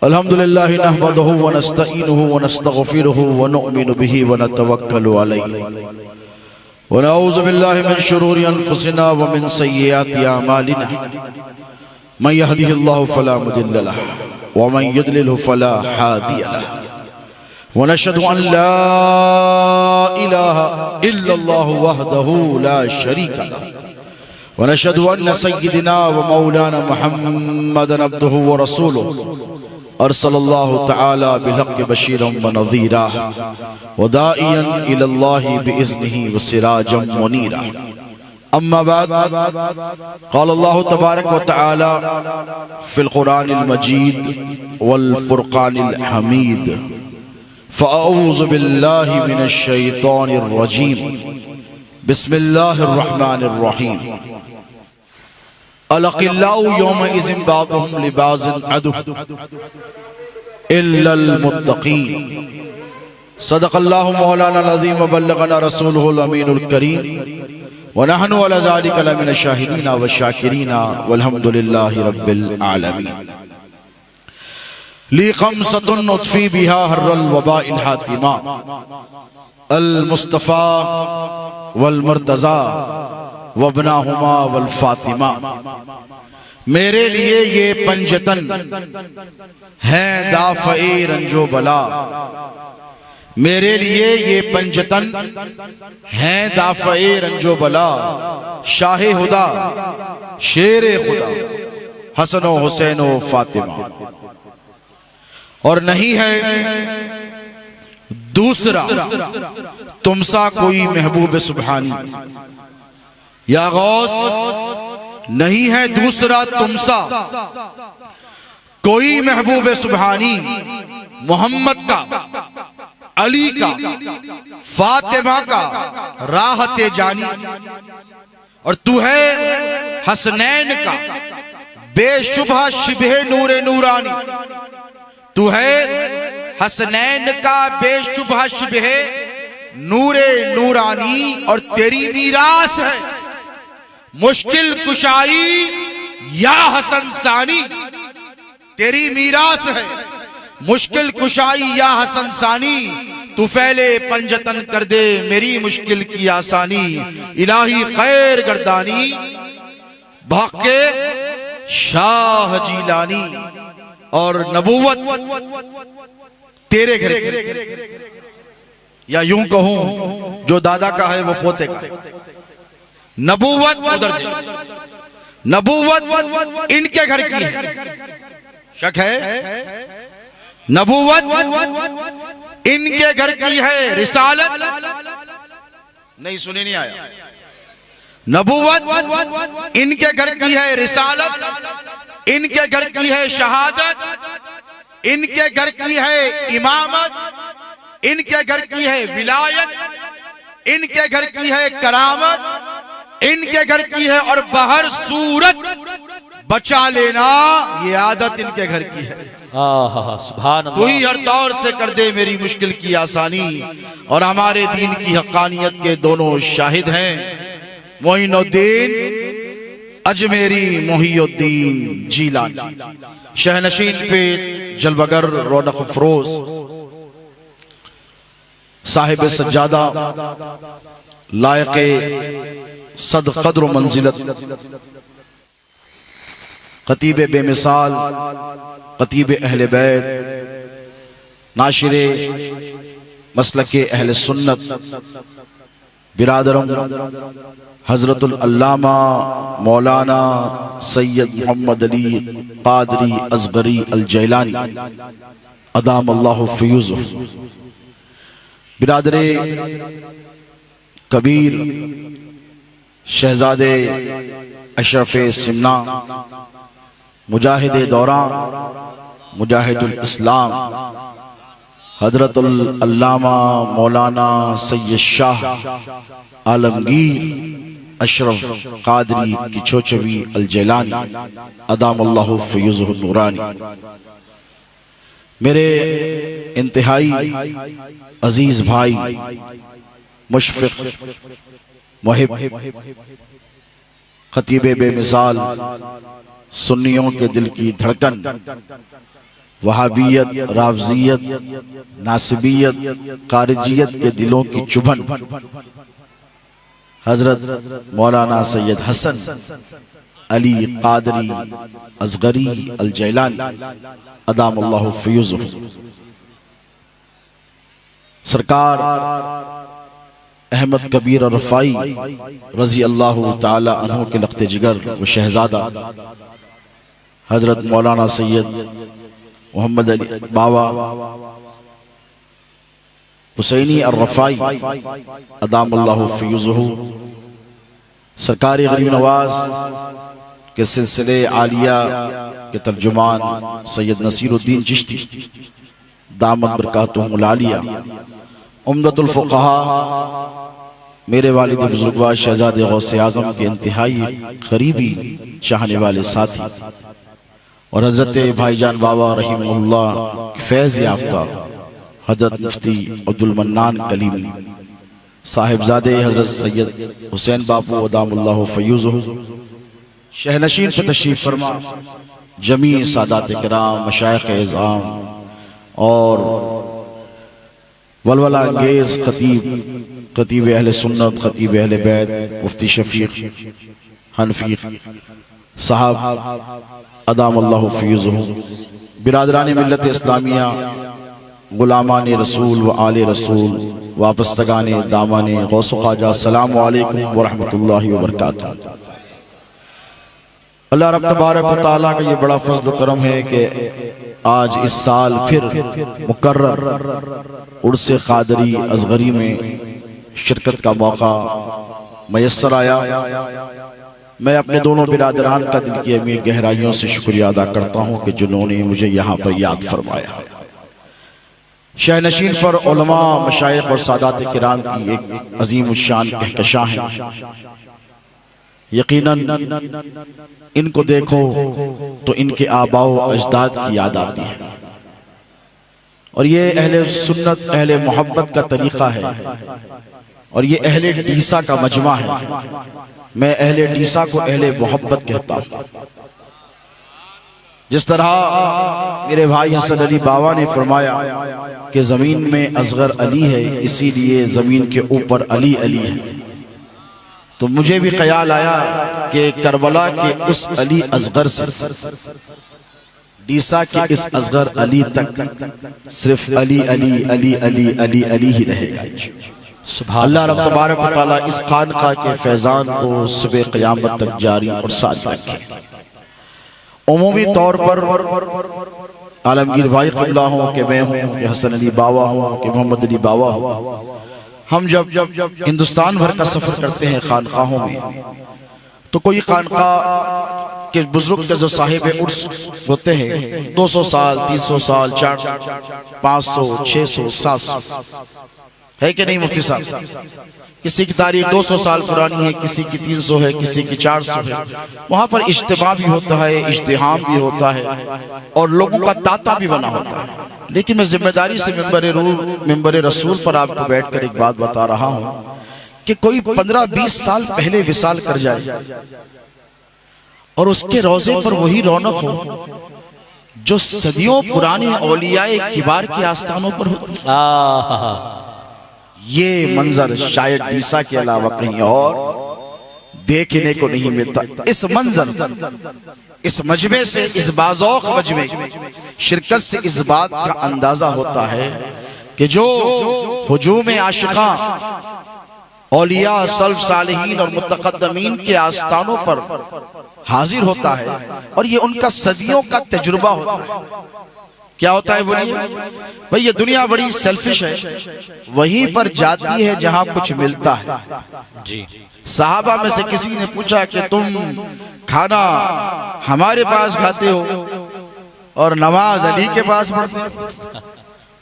अल्हम्दुलिल्लाह नहमदुहु व नस्तईनुहु व नस्तगफिरुहु व नु'मिनु बिही व नतवक्कलु अलैहि व नऊज़ु बिल्लाहि मिन शुरूरि अनफुसिना व मिन सय्यिआति अमालिना मन यहदिहिल्लाहु फला मुदिल्ल लहु व मन युद्लिलहु फला हादिय लहु व नशहदु अन ला इलाहा इल्लल्लाहु वहदहु ला शरीका लहु व नशहदु अन्न सय्यिदना व मौलाना मुहम्मदन अब्दुहु व रसूलुहु अरसलल्लाहु तआला बिलहक़्क़ि बशीरन व नज़ीरा व दाइयन इलल्लाहि बिइज़्निहि व सिराजन मुनीरा। अम्मा बाद, क़ाल अल्लाहु तबारक व तआला फ़िल क़ुरानिल मजीद वल फ़ुरक़ानिल हमीद फ़अऊज़ु बिल्लाहि मिनश शैतानिर रजीम बिस्मिल्लाहिर रहमानिर रहीम। अलक़िल्लाउ यौमइज़िन बाज़ुहुम लिबाज़िन अदु इल्लल मुत्तक़ीन। सदक़ल्लाहु मौलाना अज़ीम व बल्लगना रसूलुहुल अमीनुल करीम व नहनु अला ज़ालिका लमिन शाहिदीन व शाकिरीन वल्हम्दुलिल्लाहि रब्बिल आलमीन। ली ख़म्सतुन उत्फ़ी बिहा हर्रल वबाइल हातिमा अल मुस्तफ़ा वल मुर्तज़ा वबनाहुमा वल फातिमा। मेरे लिए ये पंजतन हैं दाफ़ए रंजो बला, मेरे लिए ये पंजतन हैं दाफ़ए रंजो बला। शाहे हुदा शेरे खुदा हसनो हुसैनो फातिमा। और नहीं है दूसरा तुमसा कोई महबूब सुब्हानी, या गौस नहीं है दूसरा तुमसा कोई महबूब सुब्हानी। मोहम्मद का, अली का, फातिमा का राहते जानी। और तू है हसनैन का बेशुबह शिबह नूरे नूरानी। तू है हसनैन का बेशुबह शिबह नूरे नूरानी। और तेरी मीरास है मुश्किल कुशाई या हसन सानी। तेरी मीरास है मुश्किल कुशाई या हसन सानी। तू फैले पंजतन कर दे मेरी मुश्किल की आसानी। इलाही खैर गर्दानी भाके शाह जीलानी। और नबूवत तेरे घर की, या यूं कहूं जो दादा का है वो पोते का। नबूवत उधर दे, नबूवत इनके घर की है, शक है। नबूवत इनके घर की है, रिसालत नहीं सुने नहीं आया। नबूवत इनके घर की है, रिसालत इनके घर की है, शहादत इनके घर की है, इमामत इनके घर की है, विलायत इनके घर की है, करामत इनके घर की है। और बहर सूरत बचा लेना ये आदत इनके घर की है। सुभान अल्लाह। तू ही हर दौर से कर दे मेरी मुश्किल की आसानी। और हमारे दीन की हक़ानियत के दोनों शाहिद हैं, मोइनुद्दीन अजमेरी मोहियुद्दीन जीलानी। शहनशीन पे जलवगर रौनक फरोज साहिब सज्जादा लायक़े सद क़द्र मंजिलत खतीब बेमिसाल खतीब अहले बैत नाशिरे मसलके अहले सुन्नत बिरादरम हजरतुल अल्लामा मौलाना सैयद मोहम्मद अली क़ादरी असगरी अल जैलानी अदाम अल्लाहु फ़यूज़ुहु। बिरादरे कबीर शहजादे अशरफे सिमना मुजाहिदे दौरान मुजाहिदुल इस्लाम हजरतुल अल्लामा मौलाना सैयद शाह आलमगीर अशरफ क़ादरी की चोचवी अल जैलानी अदाम अल्लाहु फ़यूज़ुहु नूरानी। मेरे इंतहाई अजीज भाई मुशफ़िक़ मुहिब खतीब बेमिसाल सुन्नियों के दिल की धड़कन, वहाबियत, रावजियत, नासिबियत, खारिजियत के दिलों की चुभन हजरत मौलाना सैयद हसन अली कादरी असगरी अल जैलानी अदामल्लाहु फ़यज़ुहु सरकार अहमद कबीर और रफ़ाई रज़ी अल्लाह ताला अन्हु के लख्ते जिगर व शहजादा हजरत मौलाना सैयद मोहम्मद अली बावा हुसैनी और रफ़ाई अदामल्लाहु फ़यज़ुहु सरकार गरीब नवाज के सिलसिले आलिया के तर्जुमान सैयद नसीरुद्दीन चिश्ती दामत बरकातुहुल आलिया उम्दतुल फ़ुक़हा मेरे वालिद बुजुर्गवार शहजादे गौसे आज़म के इंतहाई करीबी चाहने वाले साथी और हजरत भाईजान बाबा रहीमुल्लाह फैज़ याफ्ता हजरत मुफ्ती अब्दुल मन्नान कलीमी साहिबजादे हजरत सैयद हुसैन बापू अदामुल्लाहु फ़यज़ुहु शहनशीन पे तशरीफ फरमा जमी सादात किराम मशाइख़ इज़ाम और वलवला अंगेज खतीब अहले सुन्नत खतीब अहले बैत मुफ्ती शफीक हनफी साहब अदामल्लाहु फ़यज़ुहु बिरादरान मिल्लत इस्लामिया गुलामान रसूल व आले रसूल वापस्तगाने दामाने गौस ख्वाजा अस्सलामु अलैकुम व रहमतुल्लाहि व बरकातुहू। अल्लाह रब तबारक व तआला का ये बड़ा फज़्ल व करम है कि आज इस साल फिर मुकर्रर उर्स क़ादरी असगरी में शिरकत का मौका मयस्सर आया। मैं अपने दोनों बिरादरान का दिल की अमीर गहराइयों से शुक्रिया अदा करता हूँ कि जिन्होंने मुझे यहाँ पर याद फरमाया। शहनशीन पर उलमा मशाइख और सादात किराम की एक अजीम शान कहकशां है। यकीनन इनको देखो तो इनके आबाओ अजदाद की याद आती है और ये अहले सुन्नत अहले मोहब्बत का तरीका है और ये अहले डीसा का मजमा है। मैं अहले डीसा को अहले मोहब्बत कहता हूँ। जिस तरह मेरे भाई हसन अली बावा ने फरमाया कि जमीन में असगर अली है इसीलिए जमीन के ऊपर अली अली है, तो मुझे भी ख्याल आया कि करबला के उस अली असगर से डीसा के इस असगर अली तक सिर्फ अली अली अली अली अली अली ही रहेगा। अल्लाह रब तबारक व तआला इस खानका के फैजान को सुबह क़यामत तक जारी और साथ रखे। उमूमी तौर पर आलमगीर भाई क़िबला हों कि मैं हूँ कि हसन अली बावा हों कि मोहम्मद अली बावा हो, हम जब हिंदुस्तान भर का सफर करते हैं खानकाहों में तो कोई खानका के बुजुर्ग के जो साहिब उर्स होते हैं 200 साल 300 साल 400 500 600 700 है कि नहीं मुफ्ती साहब? किसी की तारीख 200 साल पुरानी है, किसी की 300 है, किसी की 400 है। वहां पर इज्तिमा भी होता है, इज्तिहाम भी होता है और लोगों का तांता भी बना होता है। लेकिन मैं जिम्मेदारी से मिंबर रसूल पर आपको बैठकर एक बात बता रहा हूं कि कोई 15-20 साल पहले विसाल कर जाए और उसके रोजे पर वही रौनक हो जो सदियों पुराने औलियाए किबार के आस्थानों पर होती। ये मंजर शायद डीसा के अलावा कहीं और देखने को नहीं मिलता। इस मंजर, इस मजमे से, इस बाज़ौक़ मजमे शिरकत से इस बात का अंदाजा होता है कि जो हुजूम आशिक़ा औलिया सल्फ़ सालिहीन और मुतक़द्दमीन के आस्थानों पर हाजिर होता है और ये उनका सदियों का तजुर्बा होता है। क्या होता है बोलिए भाई? ये दुनिया बड़ी सेल्फिश है, वहीं पर जाती है जहां कुछ मिलता है जी। सहाबा में से किसी ने पूछा कि तुम खाना हमारे पास खाते हो और नमाज अली के पास पढ़ते हो?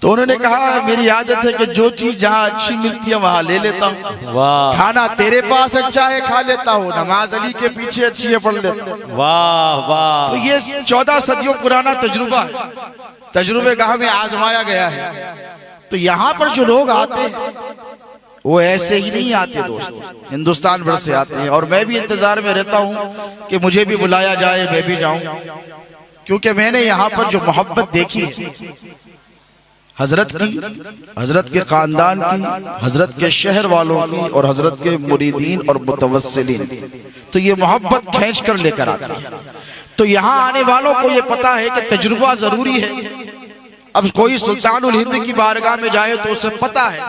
तो उन्होंने कहा मेरी आदत है कि जो चीज जहां अच्छी मिलती है वहां ले लेता हूँ। खाना तेरे पास अच्छा है खा लेता हूँ, नमाज अली के पीछे अच्छी है पढ़ लेता हूँ। वाह वाह। तो ये 14 सदियों पुराना तजुर्बा है, तजुर्बे गाह में आजमाया गया है। तो यहाँ पर जो लोग आते हैं वो ऐसे ही नहीं आते दोस्त, हिंदुस्तान भर से आते हैं। और मैं भी इंतजार में रहता हूं कि मुझे भी बुलाया जाए, मैं भी जाऊं, क्योंकि मैंने यहाँ पर जो मोहब्बत देखी है हजरत की, हजरत के खानदान की, हजरत के शहर वालों की और हजरत के मुरीदीन और मुतवस्सिलीन, तो ये मोहब्बत खींच कर लेकर आती है। तो यहाँ आने वालों को ये पता है कि तजुर्बा जरूरी है। अब कोई सुल्तानुल हिंद की बारगाह में जाए तो उसे पता है,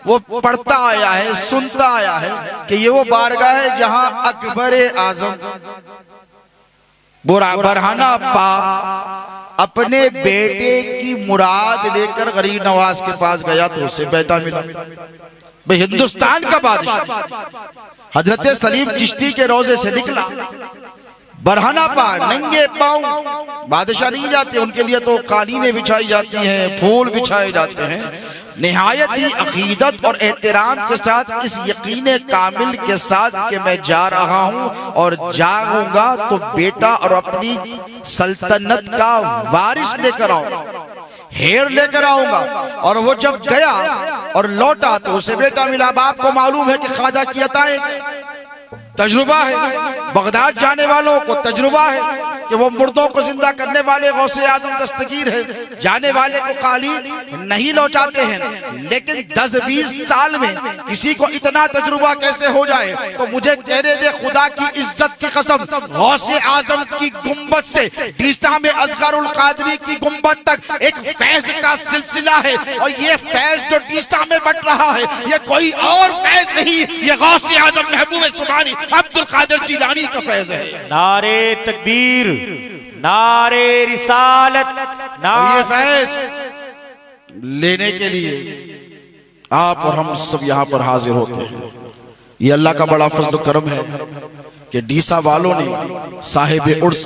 वो पढ़ता आया है, सुनता आया है कि ये वो बारगाह है जहां अकबर आजम बरहाना पा अपने बेटे की मुराद लेकर गरीब नवाज के पास गया तो उसे बेटा मिला। भाई हिंदुस्तान का बादशाह हजरत सलीम चिश्ती के रोजे से निकला, बरहाना पा नंगे पांव, बादशाह नहीं जाते, उनके लिए तो कालीनें बिछाई जाती हैं, फूल बिछाए जाते हैं। निहायत ही अकीदत और एहतराम के साथ, इस यकीन कामिल के साथ कि मैं जा रहा हूं और जाऊंगा तो बेटा और अपनी सल्तनत का वारिस लेकर आऊंगा, हेर लेकर आऊंगा। और वो जब गया और लौटा तो उसे बेटा मिला। बाप को मालूम है कि ख्वाजा की अताएं तजुर्बा है, बगदाद जाने वालों को तजुर्बा है कि वो मुर्दों को जिंदा करने वाले गौसे आजम दस्तगीर है, जाने वाले को काली नहीं लौटाते हैं। लेकिन 10-20 साल में किसी को इतना तजुर्बा कैसे हो जाए? तो मुझे कहने दे खुदा की इज्जत की कसम, गौसे आजम की गुंबद से डीसा में असगरुल कादरी की गुंबद तक एक फैज का सिलसिला है। और ये फैज जो डीसा में बट रहा है ये कोई और फैज नहीं, ये गौसे आजम महबूब सुभानी अब्दुल कादिर जिलानी का फैज है। नारे तकबीर, नारे रिसालत, ये फैज लेने के लिए आप और हम सब यहाँ पर हाजिर होते हैं। ये अल्लाह का बड़ा फजल करम है कि डीसा वालों ने साहिब उर्स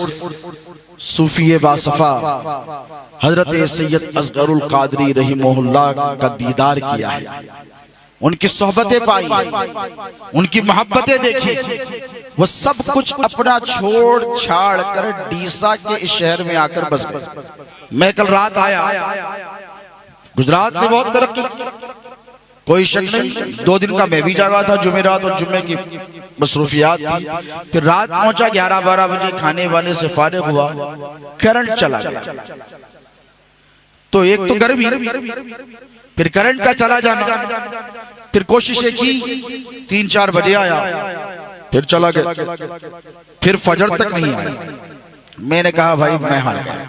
सूफी बासफा हजरत सैयद असगरुल कादरी रहीमहुल्लाह का दीदार किया है, उनकी सोहबतें पाई, उनकी मोहब्बतें देखी। वो सब कुछ अपना छोड़ छाड़ कर डीसा के इस शहर में आकर बस गए। मैं कल रात आया, गुजरात में बहुत तरक्की, कोई शक नहीं। 2 दिन का मैं भी जागा था, जुमेरात और जुम्मे की मसरूफियात थी। फिर रात पहुंचा 11-12 बजे, खाने वाने से फारिग हुआ, करंट चला गया। तो एक तो गर्मी, फिर करंट का चला जाना, फिर कोशिशें की, 3-4 बजे आया, फिर चला गया, फिर फजर तक नहीं आया। मैंने कहा भाई मैं हार गया।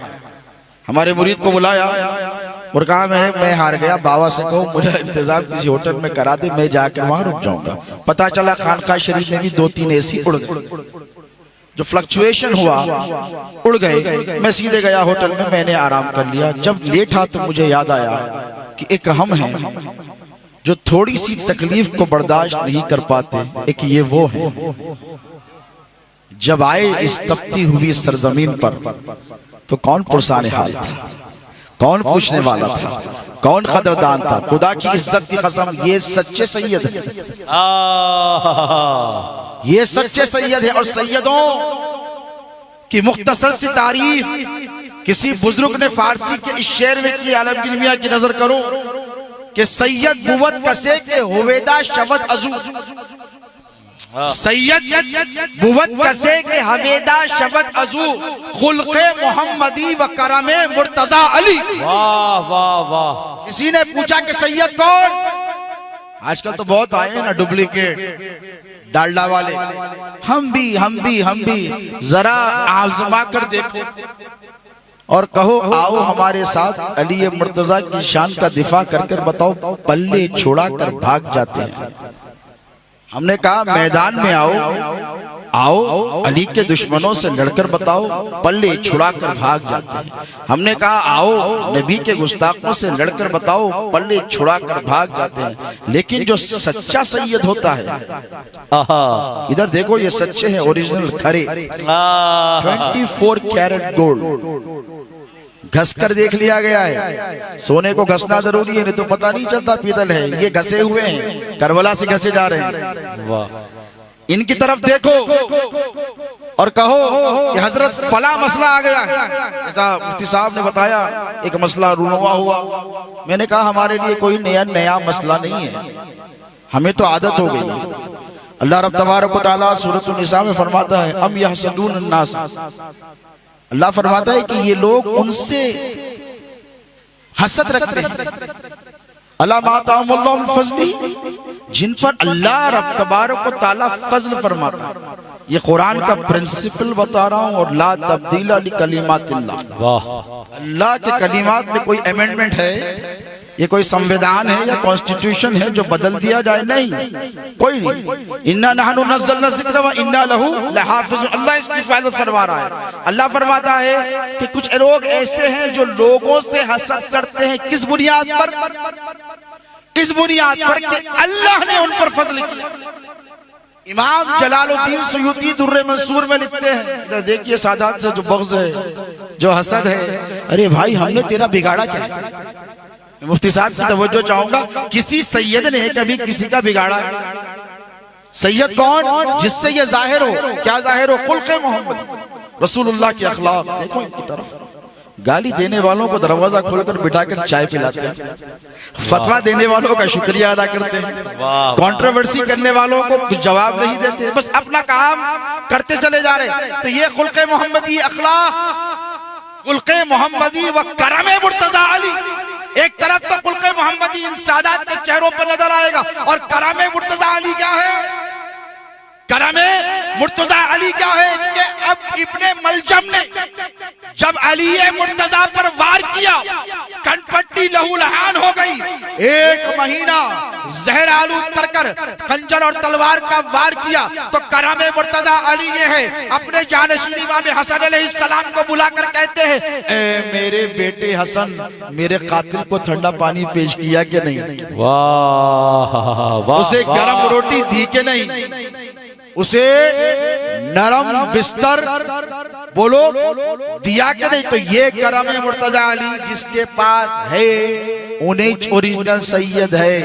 हमारे मुरीद को बुलाया और कहा मैं हार गया, बाबा से कहो मुझे इंतजाम किसी होटल में करा दे, मैं जाकर वहां रुक जाऊंगा। पता चला खानकाह शरीफ में भी 2-3 एसी उड़ गए, जो फ्लक्चुएशन हुआ उड़ गए। मैं सीधे गया होटल में, मैंने आराम कर लिया। जब लेटा तो मुझे याद आया कि एक हम हैं जो थोड़ी सी तकलीफ को बर्दाश्त नहीं कर पाते, एक ये वो है। जब आए इस तपती हुई सरजमीन पर तो कौन पुरसाने हाल था, कौन पूछने वाला था, कौन कदरदान था? खुदा की इज्जत की कसम, ये सच्चे सैयद है, ये सच्चे सैयद है। और सैयदों की मुख्तसर सी तारीफ किसी बुजुर्ग ने फारसी के इस शेर में की, आलमगीर मियां की नजर करो कि सैयद बुवत कसे के होवेदा शवत अजू, सैयद बुवत कसे के हवेदा शवत अजू, खुल्क़े मोहम्मदी व करमे मुर्तजा अली। वाह वाह वाह। किसी ने पूछा कि सैयद कौन? आजकल तो बहुत आए हैं ना डुप्लीकेट डालडा वाले। हम भी जरा आजमा कर देखो और कहो आओ हमारे साथ, अली मुर्तजा की शान का दिफा कर कर बताओ, पल्ले छोड़ा कर भाग जाते हैं। हमने कहा मैदान में आओ अली के दुश्मनों से लड़कर बताओ, पल्ले छुड़ा कर भाग जाते हैं। हमने कहा आओ नबी के गुस्ताखों से लड़कर बताओ, पल्ले छुड़ा कर भाग जाते हैं। लेकिन जो सच्चा सैयद होता है, इधर देखो ये सच्चे हैं, ओरिजिनल खरे, 24 कैरेट गोल्ड घस कर देख लिया गया है। सोने को घसना जरूरी है, नहीं तो पता नहीं चलता पीतल है। ये घसे हुए हैं, करबला से घसे जा रहे हैं। वाह। इनकी तरफ देखो और कहो कि हजरत फला मसला आ गया है, ऐसा मुफ्ती साहब ने बताया, एक मसला रूनुमा हुआ। मैंने कहा हमारे लिए कोई नया मसला नहीं है, हमें तो आदत हो गई। अल्लाह रब तबारक व तआला सूरत निसा में फरमाता है अम यहसदून अन्नास, अल्लाह फरमाता है कि ये लोग उनसे हसद रखते हैं। अला मातामुल्लाह फज़ली, जिन पर अल्लाह रब तबारक व तआला फजल फरमाता है। ये कुरान का प्रिंसिपल बता रहा हूं। और ला तब्दीला लिकलिमातिल्लाह, अल्लाह के कलिमात में कोई अमेंडमेंट है, ये कोई संविधान है या कॉन्स्टिट्यूशन है जो बदल दिया जाए? नहीं, कोई नहीं। इन्ना नहनु नज़्ज़लना ज़िक्र व इन्ना लहू लहाफ़िज़ून, अल्लाह इसकी हिफाज़त फरमा रहा है। अल्लाह फरमाता है कि कुछ लोग ऐसे हैं जो लोगों से हसद करते हैं। किस बुनियाद पर? इस बुनियाद पर कि अल्लाह ने उन पर फजल किया। इमाम जलालुद्दीन सुयूती दुर्रे मंसूर में लिखते हैं, देखिए सादात से जो बग़्ज़ है, जो हसद है, अरे भाई हमने तेरा बिगाड़ा क्या है? मुफ्ती साहब की तवज्जो चाहूंगा, किसी सैयद ने कभी किसी का बिगाड़ा है? सैयद कौन? जिससे ये जाहिर हो, क्या जाहिर हो? खुल्क़े मोहम्मद, रसूलुल्लाह के अखलाक। देखो इनकी तरफ, गाली देने वालों को दरवाजा खोलकर बिठाकर चाय पिलाते हैं, फतवा देने वालों का शुक्रिया अदा करते हैं, कंट्रोवर्सी करने वालों को कुछ जवाब नहीं देते, बस अपना काम करते चले जा रहे। तो ये खुल्क़े मोहम्मदी अखलाक, खुल्क़े मोहम्मदी व करम मुर्तज़ा अली, एक तरफ तो खुल्क़े मोहम्मदी इन सादात के चेहरों पर नजर आएगा, और करम मुर्तज़ा अली क्या है? करम मुर्तज़ा अली क्या है कि अब इब्ने मलजम ने जब अली मुर्तज़ा पर वार किया, कनपट्टी लहूलहान हो गई, 1 महीना जहर आलूद कर कर खंजर और तलवार का वार किया, तो करम मुर्तज़ा अली ये है, अपने जानशीन इमाम हसन अलैहिस्सलाम को बुलाकर कहते हैं, ए मेरे बेटे हसन, मेरे कातिल को ठंडा पानी पेश किया कि नहीं? वाह वाह, उसे गरम रोटी दी के नहीं? उसे नरम बिस्तर बोलो दिया के नहीं? तो ये करम मुर्तज़ा अली जिसके पास है, उन्हीं ओरिजिनल सैयद है।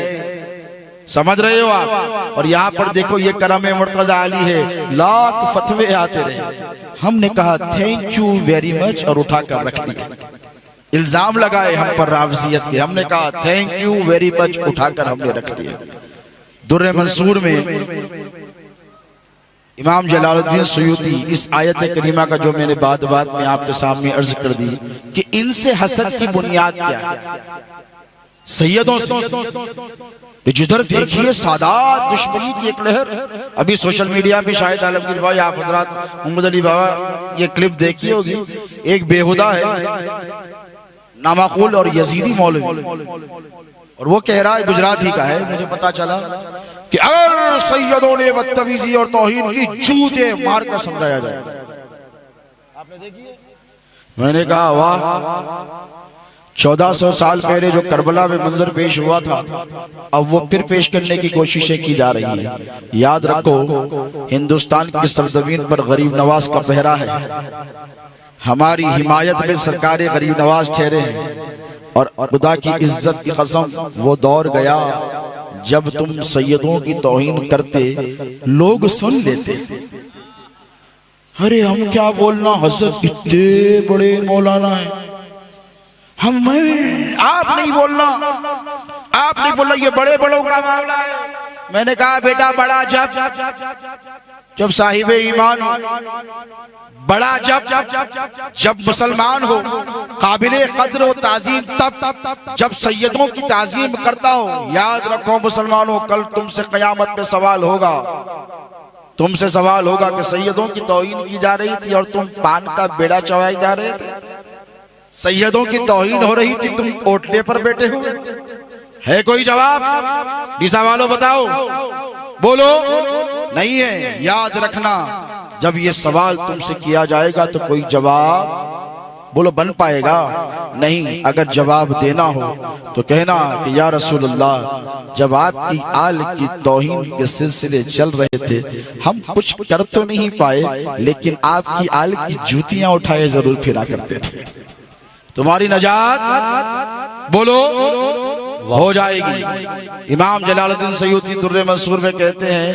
समझ रहे हो आप? और यहाँ पर देखो ये करम मुर्तज़ा अली है, लाख फतवे आते रहे। हमने कहा थैंक यू वेरी मच और उठाकर रख दिया। इल्जाम लगाए हम पर रावजियत के, हमने कहा थैंक यू वेरी मच, उठाकर हमने रख दिया। दुर्रे मंसूर में इमाम जलालुद्दीन सुयूती इस आयत करीमा का जो मैंने बात में आपके सामने अर्ज कर दी कि इनसे हसद की बुनियाद क्या है? सैयदों से। जिधर देखिए सादात दुश्मनी की एक लहर। अभी सोशल मीडिया पे शायद आलमगीर भाई, आप हजरात, मोहम्मद अली बाबा ये क्लिप देखी होगी। एक बेहुदा है, नामाकुल और यजीदी मौलवी, और वो कह रहा है, गुजरात ही का है, मुझे पता चला कि अगर सैयदों ने बदतमीजी और तौहीन की, जूते मार कर समझाया जाए। आपने देखी है? मैंने कहा वाह, 1400 साल पहले जो करबला में मंजर पेश हुआ था, अब वो फिर पेश करने की कोशिशें की जा रही है। याद रखो, हिंदुस्तान की सरजमीन पर गरीब नवाज का पहरा है। हमारी हिमायत में सरकार गरीब नवाज ठहरे हैं, और खुदा की इज्जत की कसम, वो दौर गया जब तुम सैयदों की तौहीन करते, लोग सुन लेते। अरे हम क्या बोलना, हजरत इतने बड़े मौलाना है, आप नहीं बोलना, आप नहीं बोलना, ये बड़े बड़ों का मामला है। मैंने कहा बेटा, बड़ा जब साहिब ईमान हो, बड़ा जब मुसलमान हो, काबिले कद्र हो, ताजीम तब जब सैयदों की ताजीम करता हो। याद रखो मुसलमानों, कल तुमसे कयामत में सवाल होगा, तुमसे सवाल होगा कि सैयदों की तौहीन की जा रही थी और तुम पान का बेड़ा चबाए जा रहे थे। सैयदों की तौहीन हो रही थी, तुम ओटले पर बैठे हो। है कोई जवाब? डीसा वालों बताओ, बोलो। नहीं है। याद रखना, जब ये सवाल तुमसे किया जाएगा तो कोई जवाब बोलो बन पाएगा नहीं। अगर जवाब देना हो तो कहना कि या रसूलुल्लाह, जब आपकी आल की तौहीन के सिलसिले चल रहे थे, हम कुछ कर तो नहीं पाए, लेकिन आपकी आल की जूतियां उठाए जरूर फिरा करते थे। तुम्हारी नजात बोलो हो जाएगी। इमाम जलालुद्दीन सयूती दुर्रे मंसूर में कहते हैं,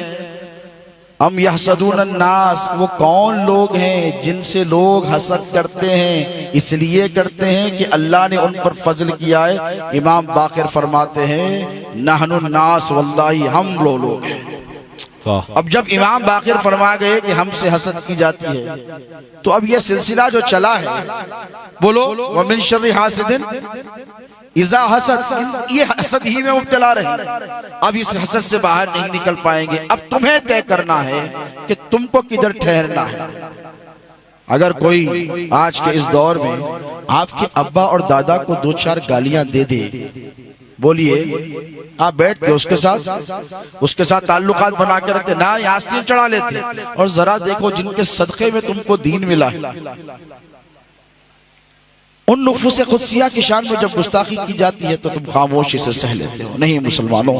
हम यहसदून अन्नास, वो कौन लोग हैं जिनसे लोग हसद करते हैं, इसलिए करते हैं कि अल्लाह ने उन पर फजल किया है। इमाम बाक़िर फरमाते हैं नहनुन नास वल्लाही, हम लोग हैं। अब जब इमाम बाक़िर फरमा गए कि हमसे हसद की जाती है, तो अब यह सिलसिला जो चला है, बोलो व मिन शर्रि हासिदिन इज़ा हसद, ये हसद ही में मुब्तला रहे। अब इस हसद से बाहर नहीं निकल पाएंगे। अब तुम्हें तय करना है कि तुमको किधर ठहरना है। अगर कोई आज के इस दौर में आपके अब्बा और दादा को 2-4 गालियां दे दे, बोलिए आप बैठ के उसके साथ ताल्लुकात बना के रखते ना, यास्तीन चढ़ा लेते, और जरा देखो जिनके सदक़े में तुमको दीन मिला है, उन नुफूस खुदसिया की शान में जब गुस्ताखी की जाती है तो तुम खामोशी से सह लेते हो। नहीं मुसलमानों,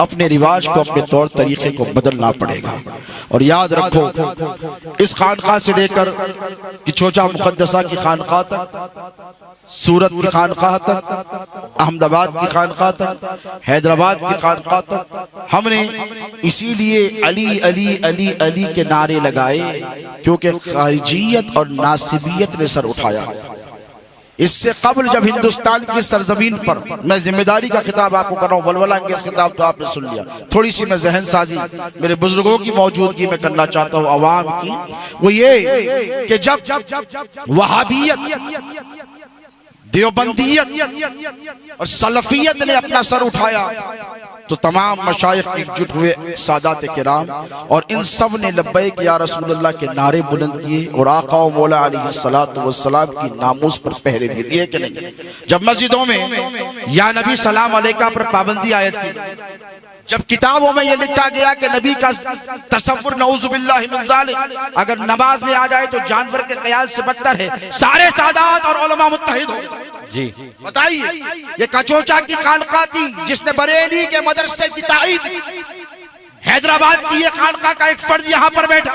अपने रिवाज को, अपने तौर तरीके को बदलना पड़ेगा। और याद रखो, इस खानका से लेकर कि छोचा मुकद्दसा की खानका तक, सूरत की खानका तक, अहमदाबाद की खानका तक, हैदराबाद की खानका तक, हमने इसीलिए अली अली अली अली के नारे लगाए क्योंकि खारिजियत और नासिबियत ने सर उठाया। इससे कबल जब हिंदुस्तान की सरजमीन पर, मैं जिम्मेदारी का खिताब आपको कर रहा हूँ, वलवला अंगेज खिताब तो आपने सुन लिया, थोड़ी सी मैं जहन साजी मेरे बुजुर्गों की मौजूदगी में करना चाहता हूँ अवाम की, वो ये कि जब वहाबियत, देवबंदियत और सलफियत ने अपना सर उठाया तो तमाम मशाइख एकजुट हुए, सादात किराम, और इन सब ने लब्बैक या रसूलुल्लाह के नारे बुलंद किए और आका व मौला अलैहिस्सलातु वस्सलाम की नामूस पर पहरे दिए कि नहीं। जब मस्जिदों में या नबी सलाम अलैका पर पाबंदी आयत की, जब किताबों में यह लिखा गया कि नबी का तसव्वुर नऊजुबिल्लाहि मिन ज़ालिक अगर नमाज में आ जाए तो जानवर के ख्याल से बदतर है, सारे सादात और उलमा मुत्तहिद हो जी। बताइए, ये कचोचा की खानका थी जिसने बरेली के मदरसे की ताईद, हैदराबाद की ये खानका का एक फर्द यहाँ पर बैठा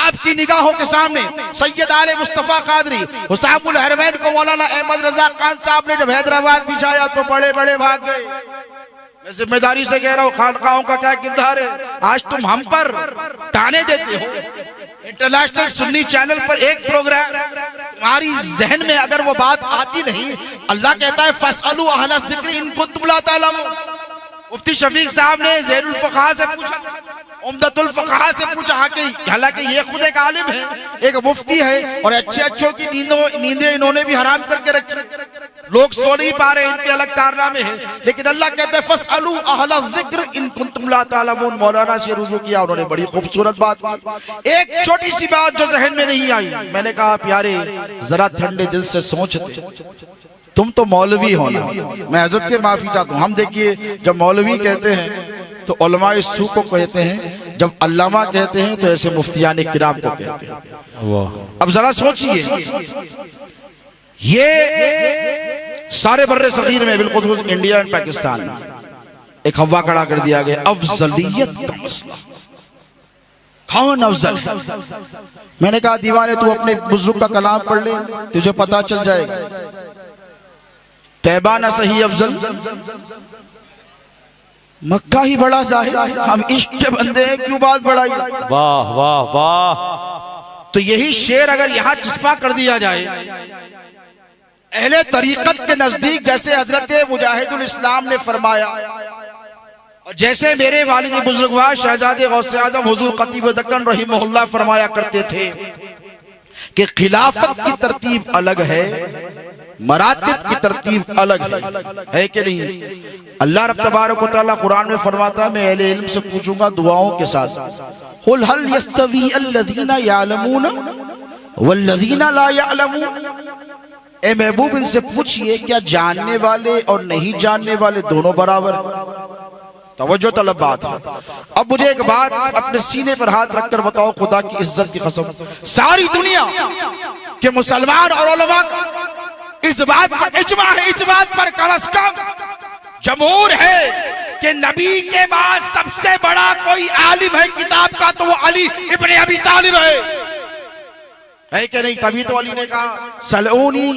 आपकी निगाहों के सामने, सैयद आले मुस्तफा कादरी हुसामुल हरमैन को मौलाना अहमद रजा खान साहब ने जब हैदराबाद बिछाया तो बड़े बड़े भाग गए। मैं जिम्मेदारी से कह रहा हूँ, खानकाओं का क्या किरदार है। आज तुम हम पर ताने देते हो। इंटरनेशनल सुन्नी चैनल पर एक प्रोग्राम, तुम्हारी जहन में अगर वो बात आती नहीं, अल्लाह कहता है फसअलू अहला ज़िक्र इन कुंतुम ला तालमून। मुफ्ती शफीक साहब ने ज़ैनुल फ़क़हा से पूछा, उम्दतुल फ़क़हा से पूछा, हालांकि ये खुद एक आलिम है, एक मुफ्ती है, और अच्छे अच्छों की नींदें इन्होंने भी हराम करके रखी, लोग सो नहीं पा रहे, इनके अलग कारनामे हैं, लेकिन अल्लाह कहते हैं फसअलू अहला ज़िक्र इन कुंतुम ला तालमून। मौलाना से रुजू किया, उन्होंने बड़ी खूबसूरत बात की। एक छोटी सी बात जो जहन में नहीं आई, मैंने कहा प्यारे जरा ठंडे दिल से सोचते, तुम तो मौलवी हो ना, मैं हज़रत से माफी चाहता हूँ। हम देखिए, जब मौलवी कहते हैं तो उलमाए सू को कहते हैं, जब अल्लामा कहते हैं तो ऐसे मुफ्तियान किराम को कहते हैं। अब जरा सोचिए, ये सारे बर्रे सगीर में, बिल्कुल इंडिया एंड पाकिस्तान में एक हवा खड़ा कर दिया गया, अफजलियत का मसला, कौन अफजल है। मैंने कहा दीवाने तू अपने बुजुर्ग का कलाम पढ़ ले, तुझे पता चल जाएगा। तैबा ना सही अफजल, मक्का ही बड़ा जाहिर, हम इश्क के बंदे हैं, क्यों बात बढ़ाई। वाह वाह वाह। तो यही शेर अगर यहां चिस्पा कर दिया जाए, अहले तरीकत के नजदीक जैसे हजरत मुजाहिदुल इस्लाम ने फरमाया, और जैसे मेरे वालिद बुजुर्गवार शहजादे गौसे आजम हुजूर खतीब दक्कन रहिमहुल्लाह फरमाया करते थे कि खिलाफत की तरतीब अलग है, मरातिब की तरतीब अलग है कि नहीं। अल्लाह रब तबारक व तआला कुरान में फरमाता है, मैं अहले इल्म से पूछूंगा दुआओं के साथ, कुल हल यस्तवी अल्लज़ीना यअलमून वल्लज़ीना ला यअलमून। ए महबूब, इनसे पूछिए क्या जानने वाले और नहीं जानने वाले दोनों बराबर। तवज्जो तलब बात है। अब मुझे एक बात अपने सीने पर हाथ रखकर बताओ, खुदा की इज्जत की कसम, सारी दुनिया के मुसलमान और उलमा इस बात पर इजमा है, इस बात पर कम से कम जमहूर है कि नबी के बाद सबसे बड़ा कोई आलिम है किताब का तो वो अली इब्ने अबी तालिब है कि नहीं। तभी तो अली ने कहा सलऊनी,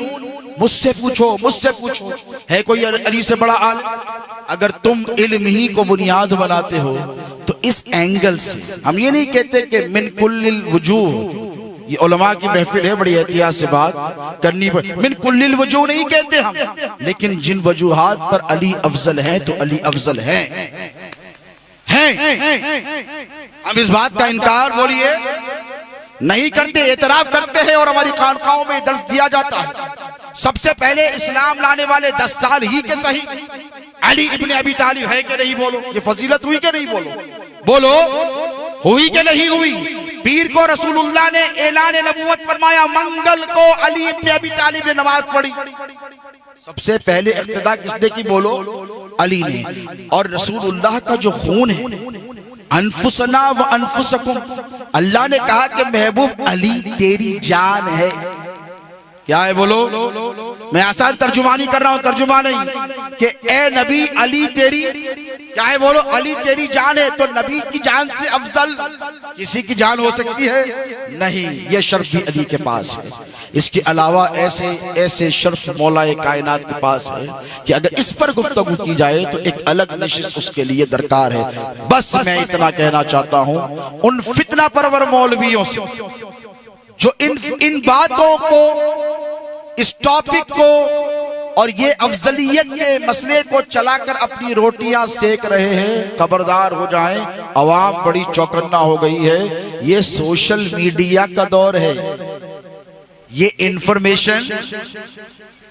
मुझसे पूछो, मुझसे पूछो, है कोई अली से बड़ा आलिम। अगर तुम इल्म ही को बुनियाद बनाते हो तो तो इस एंगल से हम ये नहीं कहते कि मिन कुल्लिल वजूह, ये उलमा की महफिल है, बड़ी एहतियात से बात करनी पड़, मिन कुल्लिल वजूह नहीं कहते हम, लेकिन जिन वजूहात पर अली अफजल है तो अली अफजल है। हम इस बात का इनकार बोलिए नहीं करते, एतराफ करते हैं और हमारी खानकाहों में दर्ज दिया जाता है। सबसे पहले इस्लाम लाने वाले 10 साल ही के सही अली इब्ने अबी तालिब है कि नहीं? बोलो, ये फजीलत हुई कि नहीं? बोलो हुई कि नहीं हुई? पीर को रसूलुल्लाह ने ऐलान नबूवत फरमाया, मंगल को अली इब्ने अबी तालिब ने नमाज पढ़ी। सबसे पहले इक्तिदा किसने की? बोलो, अली ने। और रसूलुल्लाह का जो खून है, अनफुसना व अनफुसकुम, अल्लाह ने कहा कि महबूब अली तेरी जान है। क्या है? बोलो, मैं आसान तर्जुमानी कर रहा हूं, तर्जुमा नहीं, कि ए नबी अली तेरी क्या है? बोलो, अली तेरी जान है। तो नबी की जान से अफजल किसी की जान हो सकती है? नहीं, ये शर्फ भी अली के पास है। इसके अलावा ऐसे ऐसे शर्फ मौलाए कायनात के पास है कि अगर इस पर गुफ्तगू की जाए तो एक अलग नशिस्त उसके लिए दरकार है। बस मैं इतना कहना चाहता हूं उन फितना परवर मौलवियों से जो इन बातों को, इस टॉपिक को और ये अफजलियत के मसले को चलाकर अपनी रोटियां सेक रहे हैं, खबरदार हो जाएं। अवाम बड़ी चौकन्ना हो गई है। ये सोशल मीडिया का दौर है, ये इंफॉर्मेशन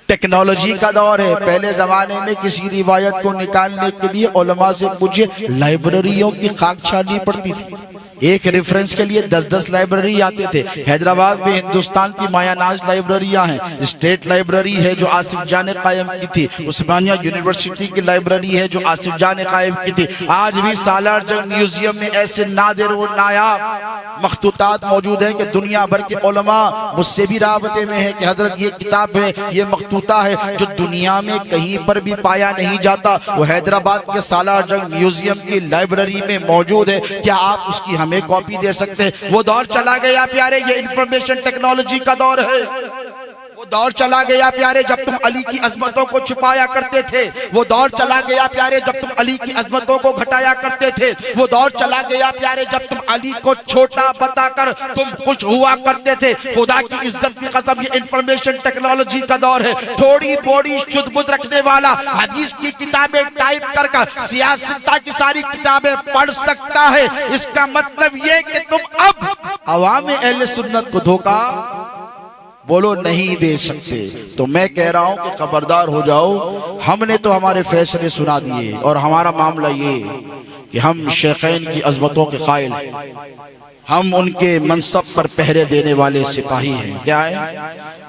टेक्नोलॉजी का दौर है। पहले जमाने में किसी रिवायत को निकालने के लिए उलमा से पूछिए, लाइब्रेरियों की खाक छाननी पड़ती थी। एक रेफरेंस के लिए 10-10 लाइब्रेरी आते थे। हैदराबाद में हिंदुस्तान की मायानाज लाइब्रेरियां हैं। स्टेट लाइब्रेरी है जो आसिफ जान ने कायम की थी। उस्मानिया यूनिवर्सिटी की लाइब्रेरी है जो आसिफ जान ने कायम की थी। आज भी सालार जंग म्यूजियम में ऐसे नादिर और नायाब मखतूतात मौजूद हैं कि दुनिया भर के उलमा मुझसे भी राबते में है कि हजरत ये किताब है, ये मखतूता है जो दुनिया में कहीं पर भी पाया नहीं जाता, वो हैदराबाद के सालार जंग म्यूजियम की लाइब्रेरी में मौजूद है। क्या आप उसकी हमें कॉपी दे सकते हैं? वो दौर चला गया प्यारे, ये इंफॉर्मेशन टेक्नोलॉजी का दौर है। वो दौर चला गया प्यारे जब तुम अली की अजमतों को छुपाया करते थे। वो दौर चला गया प्यारे जब तुम अली की अजमतों को घटाया करते थे। वो दौर चला गया प्यारे जब तुम अली को छोटा बताकर तुम खुश हुआ करते थे। खुदा की इज्जत की कसम, ये इंफॉर्मेशन टेक्नोलॉजी का दौर है। थोड़ी बोड़ी शुद्ध बुद्ध रखने वाला हदीस की किताबें टाइप कर सियासत की सारी किताबें पढ़ सकता है। इसका मतलब ये कि तुम अब अवाम अहले सुन्नत को धोखा बोलो नहीं दे सकते। तो मैं कह रहा हूं कि खबरदार हो जाओ। हमने तो हमारे फैसले सुना दिए और हमारा मामला ये कि हम शेखैन की अजमतों के कायल हैं, हम उनके मनसब पर पहरे देने वाले सिपाही हैं। क्या है?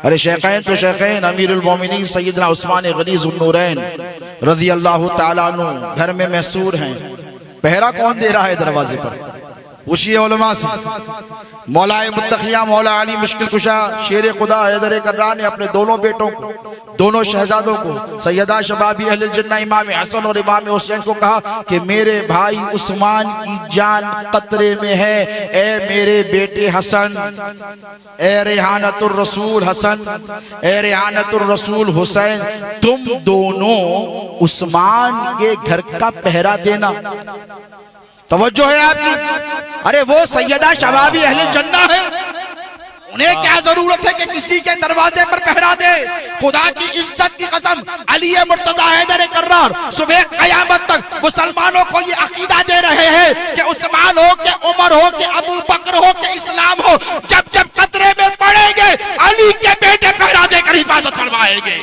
अरे शेखैन तो शेखैन, अमीरुल मोमिनीन सैयदना उस्मान गनी ज़ुन्नूरैन रज़ी अल्लाह ताला अन्हु घर में महसूर हैं। पहरा कौन दे रहा है दरवाजे पर? पूछिए उलमा से। मौलाए मुत्तकिया मौला अली मुश्किल कुशा शेर खुदा हैदर कर्रार ने अपने दोनों बेटों को, दोनों शहजादों को, सैयदा शबाबी अहले जन्नह इमाम हसन और इमाम हुसैन को कहा कि मेरे भाई उस्मान की जान खतरे में है। ए मेरे बेटे हसन, ए रेहानतुर रसूल हसन, ए रेहानतुर रसूल हुसैन, तुम दोनों उस्मान के घर का पहरा देना। तवज्जो है आपकी? अरे वो सैयदा शबाबी अहले जन्नह है, उन्हें क्या जरूरत है कि किसी के दरवाजे पर पहरा दे? खुदा की इज्जत की कसम, अली मुर्तजा हैदर कर्रार सुबह कयामत तक मुसलमानों को ये अकीदा दे रहे हैं कि उस्मान हो के उमर हो के अबू बकर हो के इस्लाम हो, जब जब खतरे में पड़ेंगे अली के बेटे पहरा देकर हिफाजत फरमाएंगे।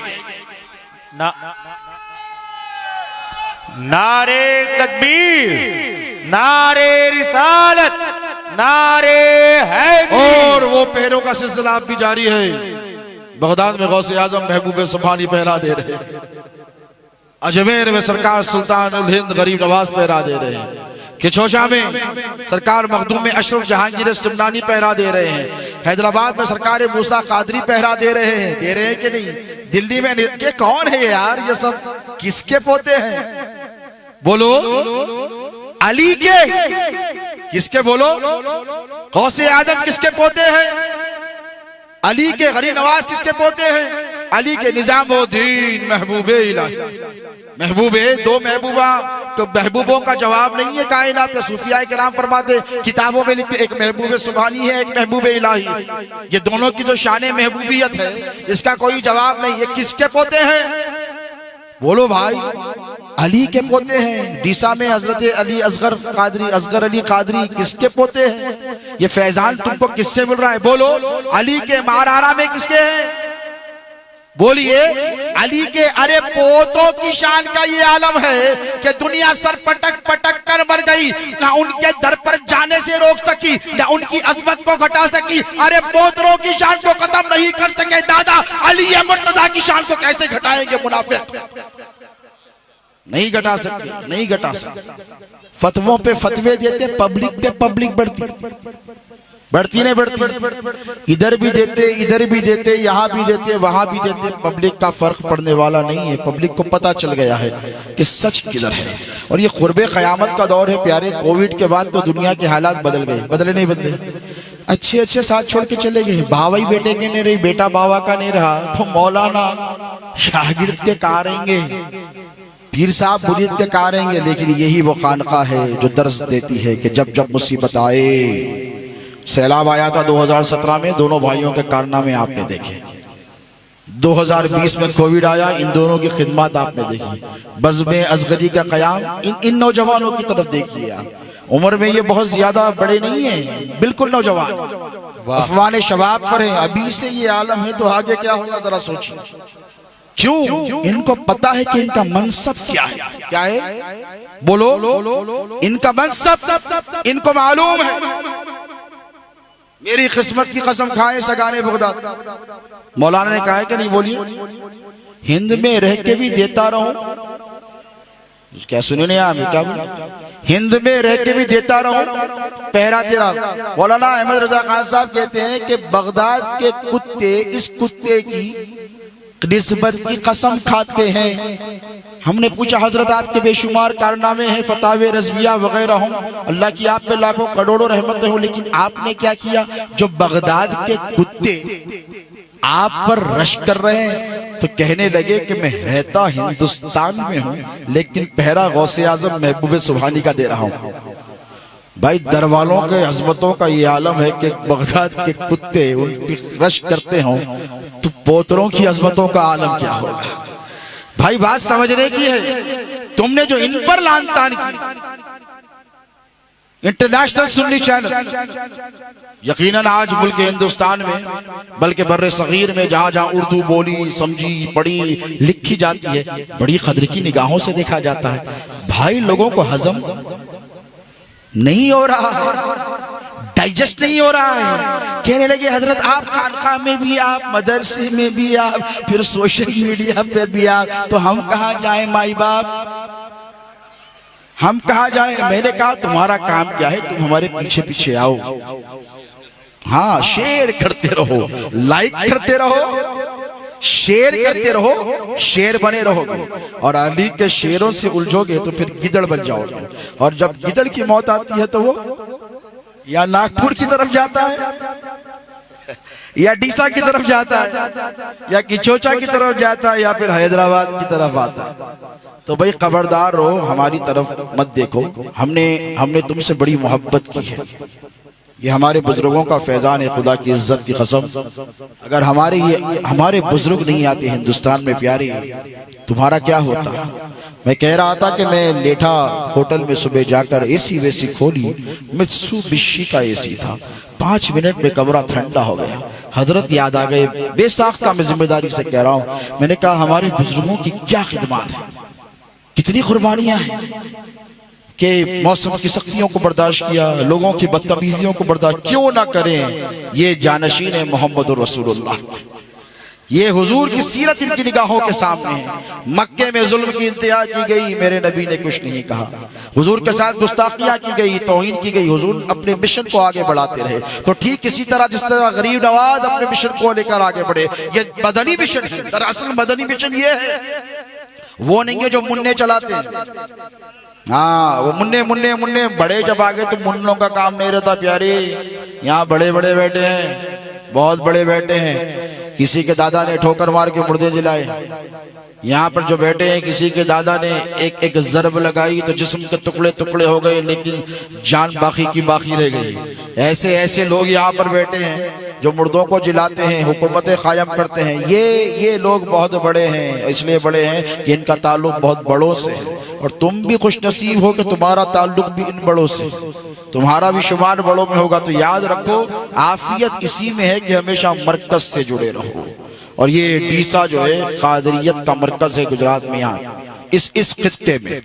नारे तकबीर, नारे रिसालत, नारे हैदरी। और वो पहरों का सिलसिला अब भी जारी है। बगदाद में गौसे आजम महबूब सुभानी पहरा दे रहे हैं। अजमेर में सरकार सुल्तान उल हिंद गरीब नवाज पहरा दे रहे हैं। किचोशा में सरकार मखदूम अशरफ जहांगीर सिमनानी पहरा दे रहे हैं। हैदराबाद में सरकार मूसा कादरी पहरा दे रहे हैं। दे रहे हैं कि नहीं? दिल्ली में के कौन है यार? ये सब किसके पोते हैं? बोलो, अली के किसके? बोलो, गौसे आजम किसके पोते हैं? अली के गरीब नवाज किसके पोते हैं? अली के निजामुद्दीन महबूबे इलाही। महबूबे, दो महबूबा, तो महबूबों का जवाब नहीं है कायनात में। सूफिया के नाम फरमाते, किताबों में लिखते, एक महबूब सुभानी है, एक महबूब इलाही। ये दोनों की जो शान महबूबियत है, इसका कोई जवाब नहीं। ये किसके पोते हैं? बोलो भाई, अली के पोते हैं। डीसा में हजरत अली असगर कादरी, असगर अली कादरी किसके पोते हैं? ये फैजान तुमको किससे मिल रहा है? बोलो, अली के मारारा में किसके हैं? बोलिए, अली के। अरे पोतों की शान का ये आलम है कि दुनिया सर पटक पटक कर मर गई, ना उनके दर पर जाने से रोक सकी, ना उनकी अजमत को घटा सकी। अरे पोतरों की शान को खत्म नहीं कर सके दादा, अली मुर्तजा की शान को कैसे घटाएंगे मुनाफिक? नहीं घटा सकते, नहीं घटा सकते। फतवों पे फतवे देते, पब्लिक पे पब्लिक बढ़ती नहीं बढ़ती। इधर भी देते, इधर भी देते, यहाँ भी देते, वहां भी देते। पब्लिक का फर्क पड़ने वाला नहीं है। पब्लिक को पता चल गया है कि सच किधर है। और ये कुर्बे क़यामत का दौर है प्यारे। कोविड के बाद तो दुनिया के हालात बदल गए। बदले नहीं बदले? अच्छे अच्छे साथ छोड़ के चले गए। बावाई बेटे के नहीं रही, बेटा बाबा का नहीं रहा, तो मौलाना शागिर्द के कहाँ रहेंगे? पीर साहब मुरीद के कहाँ रहेंगे? लेकिन यही वो खानका है जो दर्ज देती है कि जब जब मुसीबत आए। सैलाब आया था 2017 में, दोनों भाइयों के कारनामे आपने देखे। 2020 में कोविड आया, इन दोनों की खिदमत आपने देखी। बज़्म असगरी का क़याम, इन नौजवानों की तरफ देखिए आप। उम्र में ये बहुत ज्यादा बड़े नहीं है, बिल्कुल नौजवान, अफवान शबाब पर है। अभी से ये आलम है तो आगे क्या होगा जरा सोचिए। क्यों? इनको पता है कि इनका मनसब क्या है। क्या है? बोलो, इनका मनसब इनको मालूम है। मेरी किस्मत की कसम खाए सगाने बगदाद, मौलाना ने कहा है कि नहीं? बोलिए, हिंद में रह के भी देता रहूं। क्या सुने नहीं आप? क्या बोले? हिंद में रह के भी देता रहूं पहरा तेरा। मौलाना अहमद रजा खान साहब कहते हैं कि बगदाद के कुत्ते इस कुत्ते की निस्बत की कसम खाते हैं। हमने पूछा, हजरत आपके बेशुमार कारनामे हैं, फतावे रज़विया वगैरह हों, अल्लाह की आप पे लाखों करोड़ों रहमतें हो, लेकिन आपने क्या किया? जो बगदाद के कुत्ते आप पर रश कर रहे हैं, तो कहने लगे कि मैं रहता हिंदुस्तान में हूं, लेकिन पहरा गौसे आजम महबूब सुभानी का दे रहा हूं। भाई, दरवालों के अजमतों का ये आलम है कि बगदाद के कुत्ते उन पर रश करते हों, तो पोतरों की अजमतों का आलम क्या होगा? भाई, बात समझने की है। तुमने जो इन पर लान तान की, इंटरनेशनल सुन्नी चैनल, यकीनन आज मुल्क हिंदुस्तान में, बल्कि बर्रे सगीर में, जहां जहां उर्दू बोली, समझी, पढ़ी, लिखी जाती है, बड़ी कदर की निगाहों से देखा जाता है। भाई, लोगों को हजम नहीं हो रहा है, डाइजेस्ट नहीं हो रहा है। कहने लगे, हजरत आप खानका में भी, आप मदरसे में भी, आप फिर सोशल मीडिया पर भी आप, तो हम कहाँ जाएं माई बाप? हम कहाँ जाएं? मैंने कहा, तुम्हारा काम क्या है? तुम हमारे पीछे पीछे आओ। हाँ, शेयर करते रहो, लाइक करते रहो, शेर करते रहो, शेर बने रहोगे। और अली के शेरों से उलझोगे तो फिर गिदड़ बन जाओगे। और जब गिदड़ की मौत आती है तो वो या नागपुर की तरफ जाता है, या डीसा की तरफ जाता है, या किचोचा की तरफ जाता है, या फिर हैदराबाद की तरफ आता है। तो भाई, खबरदार रहो, हमारी तरफ मत देखो। हमने तुमसे बड़ी मोहब्बत की है। ये हमारे बुजुर्गों का फैजान है, खुदा की इज्जत की कसम। अगर हमारे बुजुर्ग नहीं आते हिंदुस्तान में प्यारे, तुम्हारा क्या होता? मैं कह रहा था कि मैं लेठा होटल में सुबह जाकर एसी वेसी खोली, मित्सुबिशी का एसी था। 5 मिनट में कमरा ठंडा हो गया। हजरत याद आ गए, बेसाख्ता मैं जिम्मेदारी से कह रहा हूँ। मैंने कहा, हमारे बुजुर्गों की क्या खिदमत है, कितनी कुर्बानियां हैं कि मौसम की सख्तियों को बर्दाश्त किया, लोगों की बदतमीजियों को बर्दाश्त क्यों ना करें। ये जानशीन है मोहम्मद रसूलुल्लाह, ये हुजूर की सीरत इनकी निगाहों के सामने है। मक्के में जुल्म की इंतहा की गई, मेरे नबी ने कुछ नहीं कहा। हुजूर के साथ गुस्ताखियां की गई, तौहीन की गई, हुजूर अपने मिशन को आगे बढ़ाते रहे। तो ठीक इसी तरह जिस तरह गरीब नवाज अपने मिशन को लेकर आगे बढ़े, ये मदनी मिशन है। दरअसल मदनी मिशन ये है, वो नहीं है जो मुन्ने चलाते हैं। हाँ, वो मुन्ने मुन्ने मुन्ने बड़े जब आगे तो मुन्नों का काम नहीं रहता प्यारे। यहाँ बड़े बड़े बैठे हैं, बहुत बड़े बैठे हैं। किसी के दादा ने ठोकर मार के मुर्दे जलाए। यहाँ पर जो बैठे हैं किसी के दादा ने एक एक ज़रब लगाई तो जिस्म के टुकड़े टुकड़े हो गए, लेकिन जान बाकी की बाकी रह गई। ऐसे ऐसे लोग यहाँ पर बैठे हैं जो मुर्दों को जिलाते हैं, हुकूमतें कायम करते हैं। ये लोग बहुत बड़े हैं, इसलिए बड़े हैं कि इनका ताल्लुक बहुत बड़ों से है। और तुम भी खुश नसीब हो कि तुम्हारा ताल्लुक भी इन बड़ों से, तुम्हारा भी शुमार बड़ों में होगा। तो याद रखो, आफियत इसी में है कि हमेशा मरकज से जुड़े रहो। और ये डीसा जो है कादरियत का मरकज है गुजरात में। यहाँ इस खित्ते में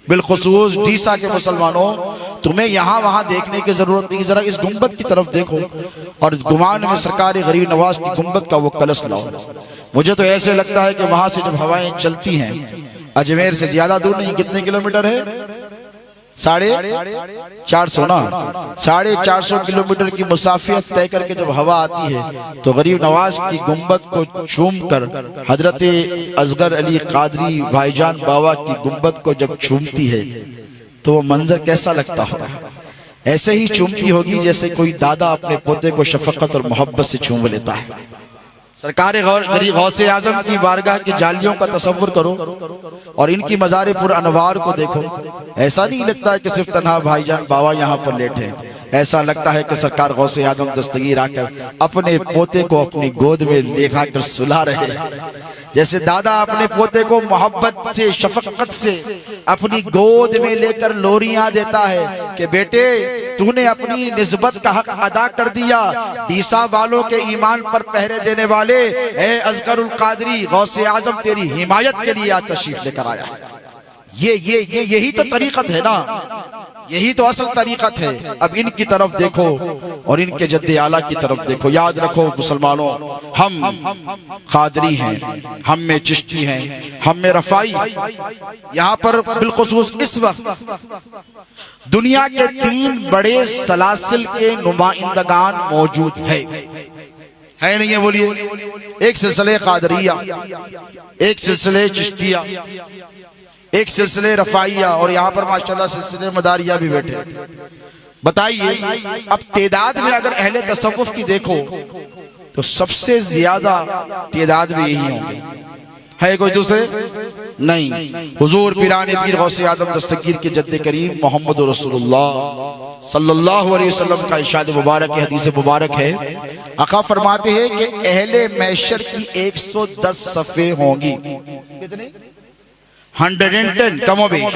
बिलखुसूस डीसा के मुसलमानों, तुम्हें यहाँ वहाँ देखने की जरूरत नहीं। जरा इस गुंबद की तरफ देखो और गुमान में सरकार गरीब नवाज की गुंबद का वो कलश लाओ। मुझे तो ऐसे लगता है कि वहां से जब हवाएं चलती हैं, अजमेर से ज्यादा दूर नहीं, कितने किलोमीटर है? 450 ना, 450 किलोमीटर की मुसाफियत तय करके जब हवा आती है तो गरीब नवाज की गुंबद को चूम कर हजरत असगर अली कादरी भाईजान बाबा की गुंबद को जब चूमती है तो वो मंजर कैसा लगता होगा? ऐसे ही चूमती होगी जैसे कोई दादा अपने पोते को शफकत और मोहब्बत से चूम लेता है। सरकार गरीब गौसे आजम की बारगाह की जालियों का तसव्वुर करो और इनकी मज़ारे पुर अनवार को देखो। ऐसा नहीं लगता है कि सिर्फ तन्हा भाईजान बाबा यहाँ पर लेटे हैं, ऐसा लगता है कि सरकार गौसे आजम दस्तगीर आकर अपने पोते को अपनी गोद में लेटा कर सुला रहे हैं। जैसे दादा अपने पोते को मोहब्बत से शफकत से अपनी गोद में लेकर लोरियां देता है कि बेटे तूने अपनी निस्बत का हक अदा कर दिया। डीसा वालों के ईमान पर पहरे देने वाले ए असगरुल कादरी गौसे आजम तेरी हिमायत के लिए आज तशरीफ लेकर आया। यही तो तरीकत है ना, यही तो असल तरीकत है। अब इनकी तरफ देखो और इनके जद्दे आला की तरफ देखो। याद रखो मुसलमानों, हम कादरी हैं, हम में चिश्ती हैं, हम में रफाई। यहाँ पर बिलखुसूस इस वक्त दुनिया के 3 बड़े सलासिल के नुमाइंदगान मौजूद है नहीं है? बोलिए। एक सिलसिले कादरिया, एक सिलसिले चिश्तिया, एक सिलसिले रफाइया और यहाँ पर माशाल्लाह सिलसिले मदारिया भी बैठे। बताइए, अब तादाद में अगर अहले तसव्वुफ की देखो तो सबसे ज्यादा तादाद में यही होंगे। है कोई दूसरे? नहीं। हुजूर पीराने पीर गौसे आजम दस्तगीर के जद्दे करीम मोहम्मद रसूलुल्लाह सल्लल्लाहु अलैहि वसल्लम का इरशाद मुबारक है, हदीस मुबारक है। आका फरमाते हैं कि अहले महशर की 110 सफ़े होंगी। कितने? 110 कमोबेश,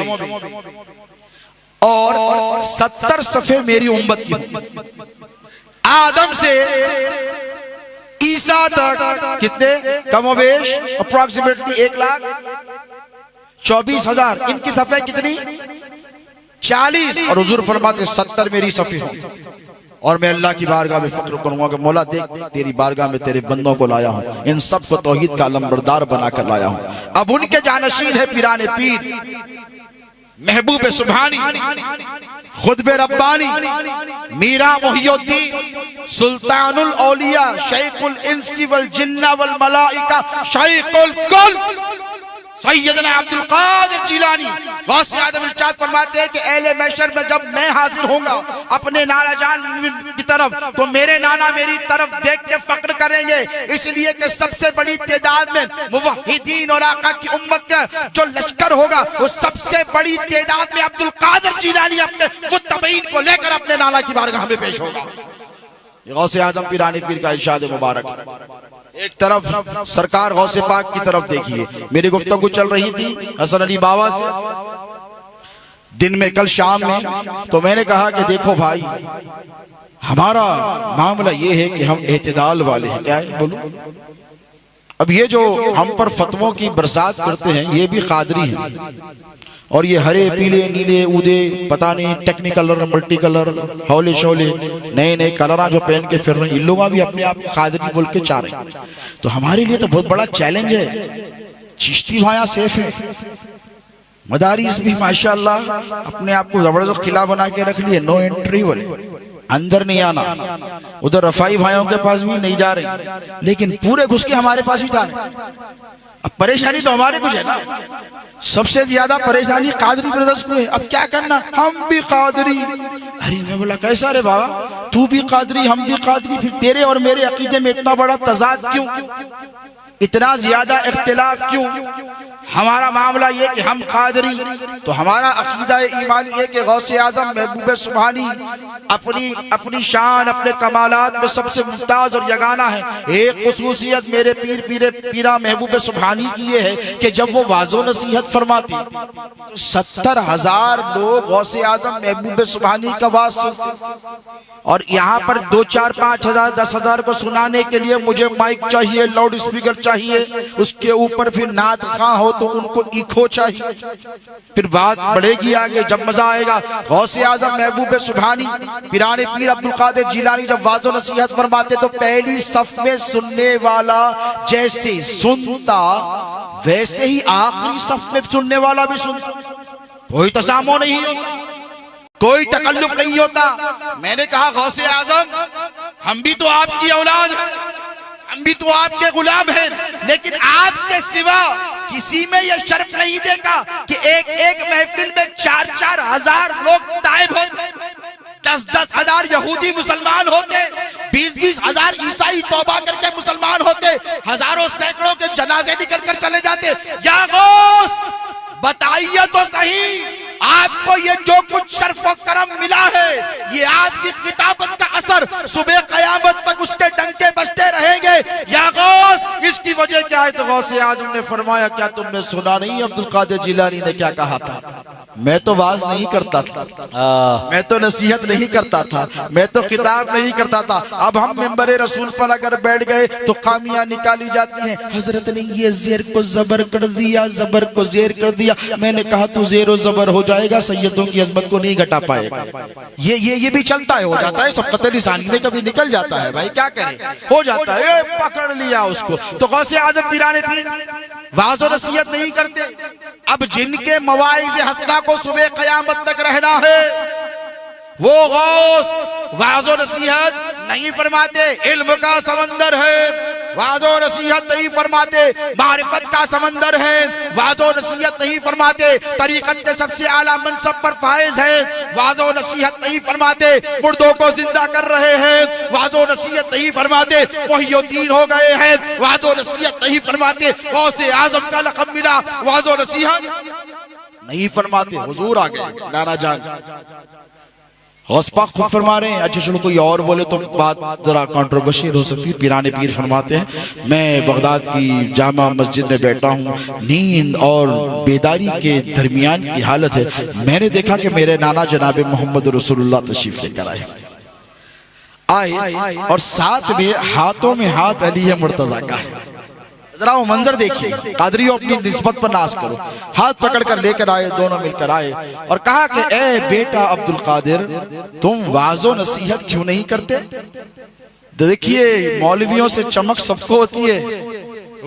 और 70 सफ़े मेरी उम्मत की। आदम से ईसा तक कितने? कमोबेश अप्रोक्सीमेटली 1,24,000। इनकी सफ़े कितनी? 40। और हुजूर फरमाते 70 मेरी सफ़े होंगी। और मैं अल्लाह की बारगाह में फक्र करूंगा कि मौला देख तेरी बारगाह में तेरे बंदों को लाया हूं, इन सब को तौहीद का अलमबरदार बनाकर लाया हूं। अब उनके जानशीन है पीराने पीर, महबूब सुभानी, खुतबे रब्बानी, मीरा मुहियुद्दीन, सुल्तानुल औलिया, शैखुल इंसी वल जिन्ना वल मलाइका, शैखुल कुल सैयदना अब्दुल कादिर जिलानी गौसे आजम इरशाद फरमाते हैं कि अहले महशर में जब मैं हाजिर होऊंगा अपने नाना जान की तरफ, तो मेरे नाना मेरी तरफ देख के फक्र करेंगे, इसलिए कि सबसे बड़ी तादाद में मुवहिदीन और आका की उम्मत का जो लश्कर होगा वो सबसे बड़ी तादाद में अब्दुल कादिर जिलानी अपने मुत्तबईन को लेकर अपने नाना की बारगाह में पेश होगा। गौसे आजम पीरानी पीर का इरशाद मुबारक। एक तरफ सरकार गौसे पाक की तरफ देखिए। मेरी गुफ्तगू चल रही थी हसन अली बाबा से दिन में, कल शाम में, तो मैंने कहा कि देखो भाई, हमारा मामला ये है कि हम एतदाल वाले हैं। क्या है बोलो? अब ये जो हम पर फतवों की बरसात करते हैं ये भी कादरी हैं, और ये हरे पीले नीले ऊदे पता नहीं टेक्निकल और मल्टी कलर हौले शौले नए नए कलर जो पहन के फिर रहे हैं, इन लोग भी अपने आप कादरी बोल के चाह रहे हैं। तो हमारे लिए तो बहुत बड़ा चैलेंज है। चिश्ती भाया सेफ है, मदारिस भी माशाल्लाह अपने आप को जबरदस्त किला बना के रख लिए, नो एंट्री बोले, अंदर नहीं आना। उधर रफाई भाइयों के पास भी नहीं जा रही, लेकिन पूरे घुस के हमारे पास भी जा रहे। अब परेशानी तो हमारे कुछ है ना, सबसे ज्यादा परेशानी कादरी ब्रदर्स को है। अब क्या करना, हम भी कादरी। अरे मैं मैं बोला कैसा रे बाबा, तू भी कादरी हम भी कादरी, फिर तेरे और मेरे अकीदे में इतना बड़ा तजाद क्यों, इतना ज्यादा इख्तिलाफ क्यों? हमारा मामला ये कि हम कादरी, तो हमारा अकीदा ईमान ये कि गौसे आजम महबूब सुभानी अपनी शान अपने कमालात में सबसे मुमताज और यगाना है। एक खुसूसियत मेरे पीरा महबूब सुभानी की ये है कि जब वो वाजो नसीहत फरमाती तो 70,000 लोग गौसे आजम महबूब सुभानी का वाज सुनते, और यहाँ पर 2, 4, 5 हजार 10 हजार को सुनाने के लिए मुझे माइक चाहिए, लाउड स्पीकर चाहिए, उसके ऊपर फिर नात खां हो तो उनको इको चाहिए, फिर बात बढ़ेगी आगे जब मजा आएगा। गौसे आजम महबूब सुभानी पिराने पीर अब्दुल कादिर जिलानी जब वाजो नसीहत फरमाते तो पहली सफ में सुनने वाला जैसे सुनता वैसे ही आखिरी सफ में सुनने वाला भी सुनता, कोई तसामो नहीं होता, कोई तकल्लुफ नहीं होता। मैंने कहा गौसे आजम हम भी तो आपकी औलाद हैं, हम भी तो आपके गुलाम हैं, लेकिन आपके सिवा किसी में यह शर्फ नहीं देखा कि एक महफिल में 4-4 हजार लोग ताइब हो, 10-10 हजार यहूदी मुसलमान होते, 20-20 हजार ईसाई तौबा करके मुसलमान होते, हजारों सैकड़ों के जनाजे निकल कर चले जाते। या गौस बताइए तो सही, आपको ये जो कुछ शर्फ और करम मिला है, ये आपकी किताबत का असर सुबह कयामत तक उसके डंके बजते रहेंगे। या गौस इसकी वजह क्या है? तो गौसे आजम ने फरमाया क्या तुमने सुना नहीं अब्दुल कादिर जिलानी ने क्या कहा था? मैं तो वाज नहीं करता था, मैं तो नसीहत नहीं करता था, मैं तो किताब नहीं करता था। अब हम मिंबर रसूल पर अगर बैठ गए तो खामियां निकाली जाती हैं, हजरत ने ये जेर को जबर कर दिया, जबर को जेर कर दिया। मैंने कहा तू जेर और जबर हो जाएगा, सैयदों की अजमत को नहीं घटा पाएगा। ये भी चलता है, हो जाता है, सब कतल लिसानी में कभी निकल जाता है, भाई क्या करें, हो जाता है, पकड़ लिया उसको। तो गौसे आजम पिराने पीर वाज़ो नसीहत नहीं करते। अब जिनके मवाइज़ हसना को सुबह कयामत तक रहना है, वो गौस वाज़ो नसीहत नहीं फरमाते। इल्म का समंदर है, वाज़ो नसीहत नहीं फरमाते। मारिफत का समंदर है, वाज़ो नसीहत नहीं फरमाते। तरीक़त के सबसे आला मनसब पर फाइज है, वाज़ो नसीहत नहीं फरमाते। मुर्दों को जिंदा कर रहे हैं, वाज़ो नसीहत नहीं फरमाते। मुहियुद्दीन हो गए हैं, वाज़ो नसीहत नहीं फरमाते। गौसे आजम का लक़ब मिला, वाज़ो नसीहत नहीं फरमाते। हुजूर आ गए नाना जान, गौस पाक खुद फरमा रहे हैं। अच्छा चलो कोई और बोले तो बात जरा कंट्रोवर्शियल हो सकती है। पिराने पीर फरमाते हैं मैं बगदाद की जामा मस्जिद में बैठा हूँ, नींद और बेदारी के दरमियान की हालत है। मैंने देखा कि मेरे नाना जनाब मोहम्मद रसूलुल्लाह तशरीफ लेकर आए और साथ में हाथों में हाथ अली है मुर्तजा का है। जरा वो मंजर देखिए, कादरियों अपनी निस्बत पर नाज करो। हाथ पकड़ कर लेकर आए, दोनों मिलकर आए और कहा कि ए बेटा अब्दुल कादिर, तुम वाज़ो नसीहत क्यों नहीं करते? देखिए मौलवियों से चमक सबको होती है,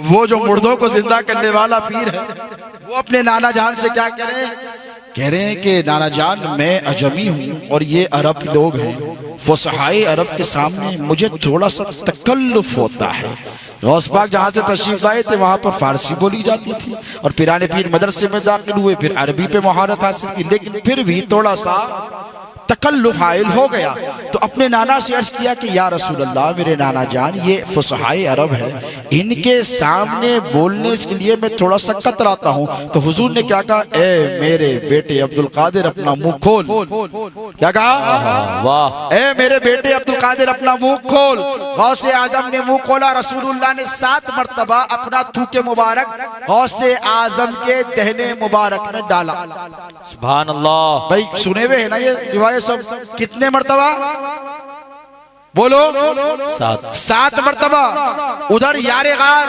वो जो मुर्दों को जिंदा करने वाला पीर है वो अपने नाना जान से क्या कह रहे हैं कि नाना जान मैं अजमी हूँ और ये अरब लोग हैं, फुसहाए अरब के सामने मुझे थोड़ा सा तकल्लुफ होता है। गौस पाक जहाँ से तशरीफ लाए थे वहाँ पर फारसी बोली जाती थी और पिराने पीर मदरसे में दाखिल हुए, फिर अरबी पे महारत हासिल की, लेकिन फिर भी थोड़ा सा तकल्लुफ हाइल हो गया। तो अपने नाना से अर्ज किया कि या रसूल अल्लाह, मेरे नाना जान ये फुसहाए अरब है, इनके सामने बोलने के लिए मैं थोड़ा सा कतराता हूँ। तो हुजूर ने क्या कहा, ए मेरे बेटे अब्दुल कादिर अपना मुंह खोल। क्या कहा? वाह। ए मेरे बेटे अब्दुल कादिर अपना मुंह खोल। गौसे आजम ने मुंह खोला, रसूलुल्लाह ने 7 मरतबा अपना थूके मुबारक गौसे आजम के दहने मुबारक में डाला। सुभान अल्लाह। भाई सुने हुए है ना ये रिवायत सब? कितने मरतबा बोलो? 7 मरतबा। उधर यारे गार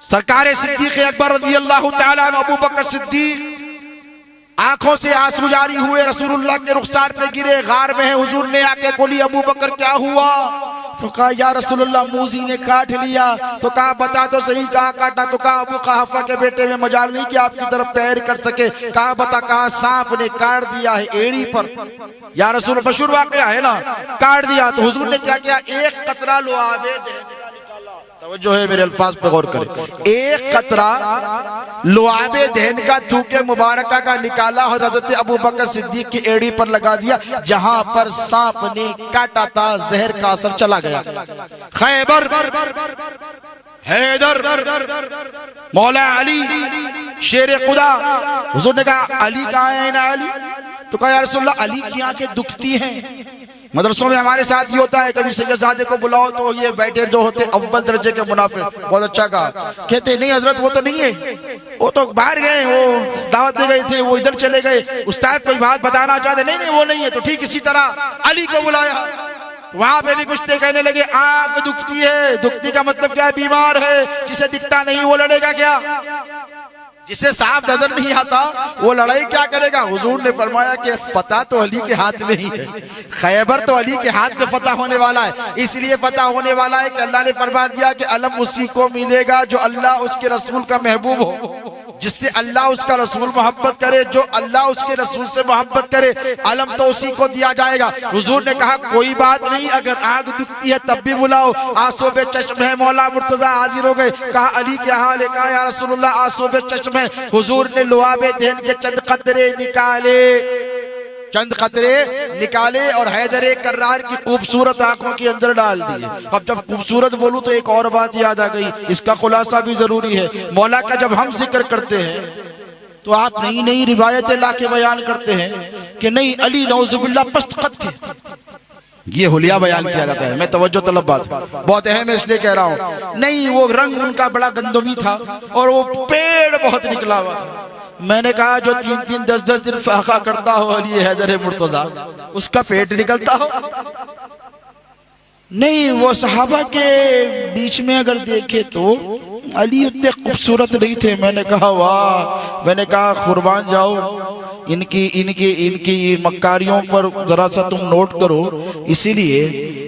सरकार सिद्दीक अकबर रज़ी अल्लाह तआला अन्हु अबू बकर सिद्दीक आंखों से आंसू जारी हुए, रसूलुल्लाह के रुखसार पे गिरे, गार में है। हुजूर ने आके बोली अबू बकर क्या हुआ? तो कहा या रसूलुल्लाह मूजी ने काट लिया। तो कहा बता तो सही कहा काटा? तो कहा अबू कहाफा के बेटे में मजाल नहीं कि आपकी तरफ पैर कर सके। कहा बता? कहा सांप ने काट दिया है एड़ी पर। या रसूल मशहूर वाकया है ना, काट दिया। तो हुजूर ने क्या किया, एक कतरा लुआबे तवज्जो है, मेरे अल्फाज पे गौर करें। एक कतरा लुआबे दहन का थूके मुबारका का निकाला और हजरत अबू बकर सिद्दीक की एड़ी पर लगा दिया, जहां पर सांप ने काटा था, जहर का असर चला गया। खैबर, हैदर, मौला अली, शेर खुदा। हुजूर ने कहा अली कहाँ है ना अली? तो कहा या रसूलल्लाह अली की आंखें दुखती हैं। मदरसों में हमारे साथ ही होता है, कभी सैयदजादे को बुलाओ तो ये बैठे जो होते अव्वल दर्जे के मुनाफिक, बहुत अच्छा कहा, कहते नहीं हजरत वो तो नहीं है, वो तो बाहर गए, वो दावत दे गए थे, वो इधर चले गए, उस्ताद कोई बात बताना चाहते, नहीं नहीं वो नहीं है। तो ठीक इसी तरह अली को बुलाया, वहां पे भी कुछ कहने लगे आंख दुखती है। दुखती का मतलब क्या है? बीमार है। जिसे दिखता नहीं वो लड़ेगा क्या? जिसे साफ नजर नहीं आता वो लड़ाई क्या करेगा? हुजूर ने फरमाया कि फतह तो अली के हाथ में ही है, खैबर तो अली के हाथ में फतह होने वाला है। इसलिए फतह होने वाला है कि अल्लाह ने फरमा दिया कि अलम उसी को मिलेगा जो अल्लाह उसके रसूल का महबूब हो, जिससे अल्लाह उसका रसूल मोहब्बत करे, जो अल्लाह उसके रसूल से मोहब्बत करे, अलम तो उसी को दिया जाएगा। हुजूर ने कहा कोई बात नहीं, अगर आग दुखती है तब भी बुलाओ। आंसू पे चश्म है, मौला मुर्तजा हाजिर हो गए। कहा अली क्या हाल है? कहा या रसूलुल्लाह आंसू पे चश्म है। हुजूर ने लुआबे देन के चंद कतरे निकाले और हैदर कर्रार की खूबसूरत आंखों के अंदर डाल दिए। अब जब खूबसूरत बोलूं तो एक और बात याद आ गई, इसका खुलासा भी जरूरी है। मौला का जब हम जिक्र करते हैं तो आप नई नई रिवायतें लाके बयान करते हैं कि नहीं अली नौजुबिल्लाह पस्त कद थे, ये हुलिया बयान किया जाता है। मैं तवज्जो तलब बात बहुत अहम है इसलिए कह रहा हूँ। नहीं वो रंग उनका बड़ा गंदमी था और वो पेड़ बहुत निकला हुआ था। मैंने कहा जो 3-3 10-10 दिन फाका करता हो अली हैदर मुर्तजा, उसका पेट निकलता हो? नहीं, वो सहाबा के बीच में अगर देखे तो अली उतने खूबसूरत नहीं थे। मैंने कहा वाह, मैंने कहा कुर्बान जाओ, इनकी मक्कारियों पर जरा सा तुम नोट करो, इसीलिए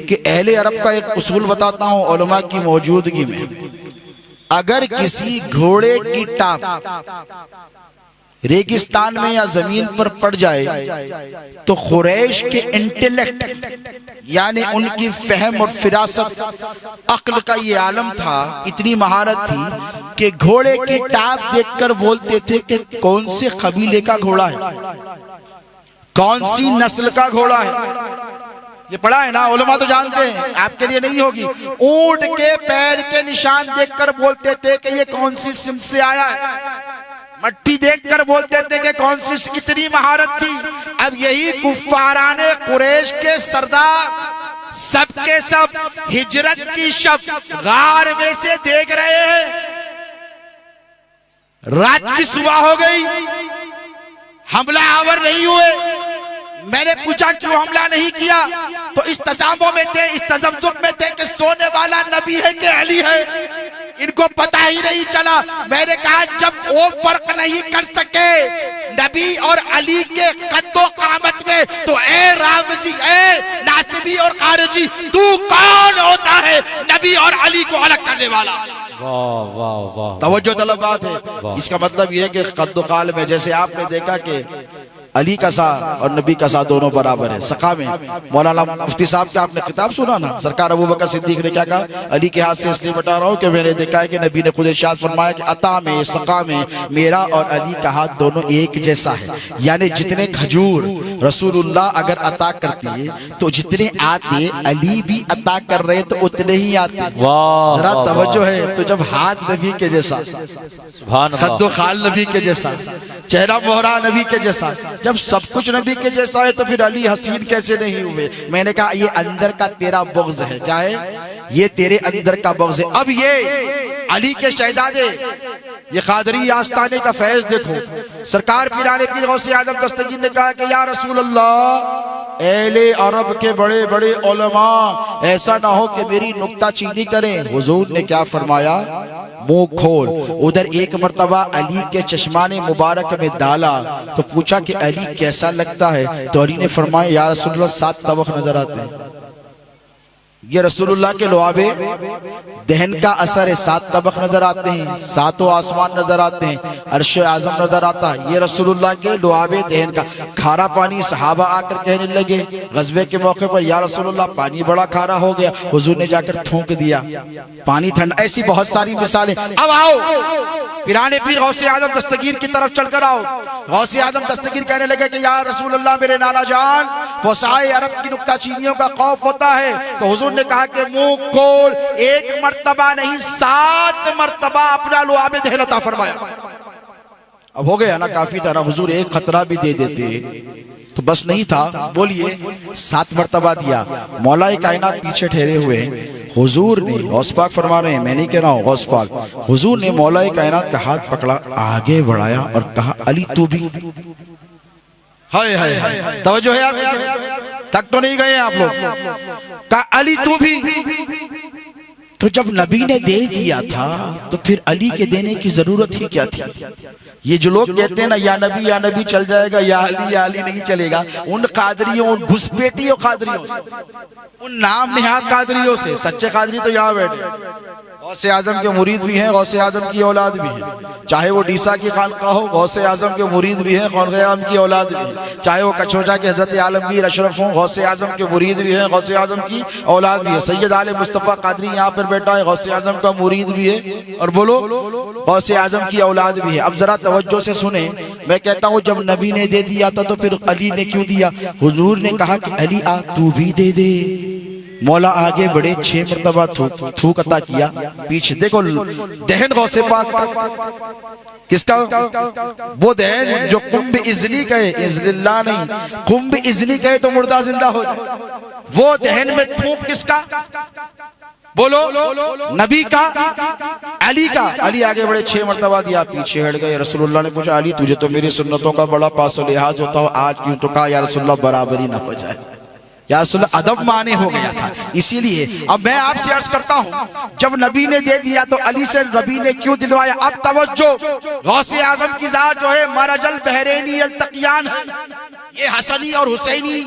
कि अहले अरब का एक उसूल बताता हूँ उलमा की मौजूदगी में। अगर किसी घोड़े की टाप रेगिस्तान में या जमीन पर पड़ जाए तो कुरैश के इंटेलेक्ट यानी उनकी फहम और फिरासत अक्ल का ये आलम था, इतनी महारत थी कि घोड़े की टाप देखकर बोलते थे कि कौन से कबीले का घोड़ा है, कौन सी नस्ल का घोड़ा है। ये पढ़ा है ना, उलमा तो जानते हैं, आपके लिए नहीं होगी। ऊंट के पैर के निशान देखकर बोलते थे कि ये कौन सी सिमत से आया है, मट्टी देखकर बोलते थे कि कौन सी, इतनी महारत थी। अब यही कुफ्फाराने कुरैश के सरदार सब के सब हिजरत की शब गार में से देख रहे हैं। रात की सुबह हो गई, हमला आवर नहीं हुए। मैंने पूछा क्यों हमला नहीं किया, तो इस तसावुफ में थे, इस तजब्जुब में थे कि सोने वाला नबी है कि अली है, इनको पता ही नहीं चला। मैंने कहा जब वो फर्क नहीं कर सके नबी और अली के कद्दो कामत में, तो ए रावजी, ए नासिबी और खारिजी, तू कौन होता है नबी और अली को अलग करने वाला? वाह वाह वाह, तवज्जो तलब बात है। इसका मतलब यह है कि कद्दो काल में जैसे आपने देखा कि अली का सा और नबी का सा दोनों बराबर है। सका में मौलाना मुफ्ती साहब का आपने किताब सुना ना, सरकार अबू बकर सिद्दीक ने क्या कहा, अली के हाथ से इसलिए बता रहा हूँ कि मैंने देखा है कि नबी ने खुद इरशाद फरमाया कि अता में सका में मेरा और अली का हाथ दोनों एक जैसा है। यानी जितने खजूर रसूलुल्लाह अगर अता करती है तो जितने आते अली भी अता कर रहे तो उतने ही आते। जरा तवज्जो है। तो जब हाथ नबी के जैसा, खद्दो खाल नबी के जैसा, चेहरा मोहरा नबी के जैसा, जब सब कुछ नबी के जैसा है तो फिर अली हसीन कैसे नहीं हुए? मैंने कहा ये अंदर का तेरा बुग़्ज़ है। क्या है? ये तेरे अंदर का बुग़्ज़ है। अब ये अली के शहजादे, ये कादरी आस्ताने का फैज देखो। सरकार पीराने पीर गौसे आदम दस्तगीर ने कहा कि या रसूल अल्लाह, अहले अरब के बड़े बड़े उलमा ऐसा ना हो कि मेरी नुक्ताचीनी करें। हुजूर ने क्या फरमाया, मुंह खोल। उधर एक मर्तबा अली के चश्माने मुबारक में डाला तो पूछा कि अली कैसा लगता है, तो अली ने फरमाया या रसूलल्लाह 7 तबक नजर आते हैं। ये रसूलुल्लाह के लुआबे दहन का असर है। 7 तबक नजर आते हैं, 7 आसमान नजर आते हैं, अर्श आजम नजर आता है। ये रसूलुल्लाह के लुआबे दहन का खारा पानी। सहाबा आकर कहने लगे गज़वे के मौके पर, या रसूलुल्लाह पानी बड़ा खारा हो गया। हुजूर ने जाकर थूक दिया, पानी ठंडा। ऐसी बहुत सारी मिसालें। अब आओ पिराने पीर गौसे आजम दस्तगीर की तरफ चलकर आओ। गौसे आजम दस्तगीर कहने लगे कि या रसूलुल्लाह मेरे नाना जान, फसाए अरब की नुक्ता चीनियों का खौफ होता है। तो हुजूर ने कहा कि मुंह खोल, 1 मर्तबा नहीं 7 मर्तबा अपना लुआबे दहन अता फरमाया। अब हो गया ना काफी तरह। हुजूर एक खतरा भी दे देते तो बस नहीं था, बोलिए 7 मर्तबा दिया। मौलाए कायनात पीछे ठहरे हुए हैं। हुजूर ने, गौस पाक फरमा रहे हैं, मैं नहीं कह रहा हूँ, गौस पाक, हुजूर ने मौलाए कायनात का हाथ पकड़ा, आगे बढ़ाया और कहा अली तू भी। हाय हाय हाय, तवज्जो है आप तक तो नहीं गए आप लोग। कहा अली तू भी। तो जब नबी ने दे दिया था तो फिर अली के देने की जरूरत ही क्या थी? ये जो लोग कहते हैं ना या नबी चल जाएगा, या अली नहीं चलेगा, उन कादरियों, उन घुसपैठियों कादरियों, उन नाम निहाद कादरियों से। सच्चे कादरी तो यहाँ बैठे, गौसे आजम के मुरीद भी हैं, गौसे आजम की औलाद भी है। चाहे वो डीसा की खानका हो, गौसे आजम के मुरीद भी हैं, खौनग़याम की औलाद भी है। चाहे वो कचौजा के हजरत आलमगीर अशरफ हो, गौसे आजम के मुरीद भी हैं, गौसे आजम की औलाद भी है। सैयद आले मुस्तफ़ा कादरी यहाँ पर बैठा है, गौसे आजम का मुरीद भी है, और बोलो गौसे आजम की औलाद भी है। अब जरा तवज्जो से सुने, मैं कहता हूँ जब नबी ने दे दिया था तो फिर अली ने क्यों दिया? हुजूर ने कहा कि अली आ तू भी दे दे। मौला आगे बढ़े, 6 मर्तबा थूक अता किया। पीछे देखो दहन गौसे पाक किसका? वो दहन जो कुंभ इजली कहे, इजलिल्लाह नहीं, कुंभ इजली कहे तो मुर्दा जिंदा हो जाए। वो दहन में थूक किसका? बोलो नबी का, अली का। अली आगे बढ़े, 6 मर्तबा दिया, पीछे हट गए। रसूलुल्लाह ने पूछा अली तुझे तो मेरी सुन्नतों का बड़ा पास लिहाज होता हो, आज क्यों? तो कहा या रसूलुल्लाह बराबरी ना हो जाए, या रसूलुल्लाह अदब माने हो गया था, इसीलिए। अब मैं आपसे अर्ज करता हूं, जब नबी ने दे दिया तो अली से नबी ने क्यों दिलवाया? अब तवज्जो, गौसे आजम की जात जो है मरजल बहरैनी अल्तकियान है। ये हसनी और हुसैनी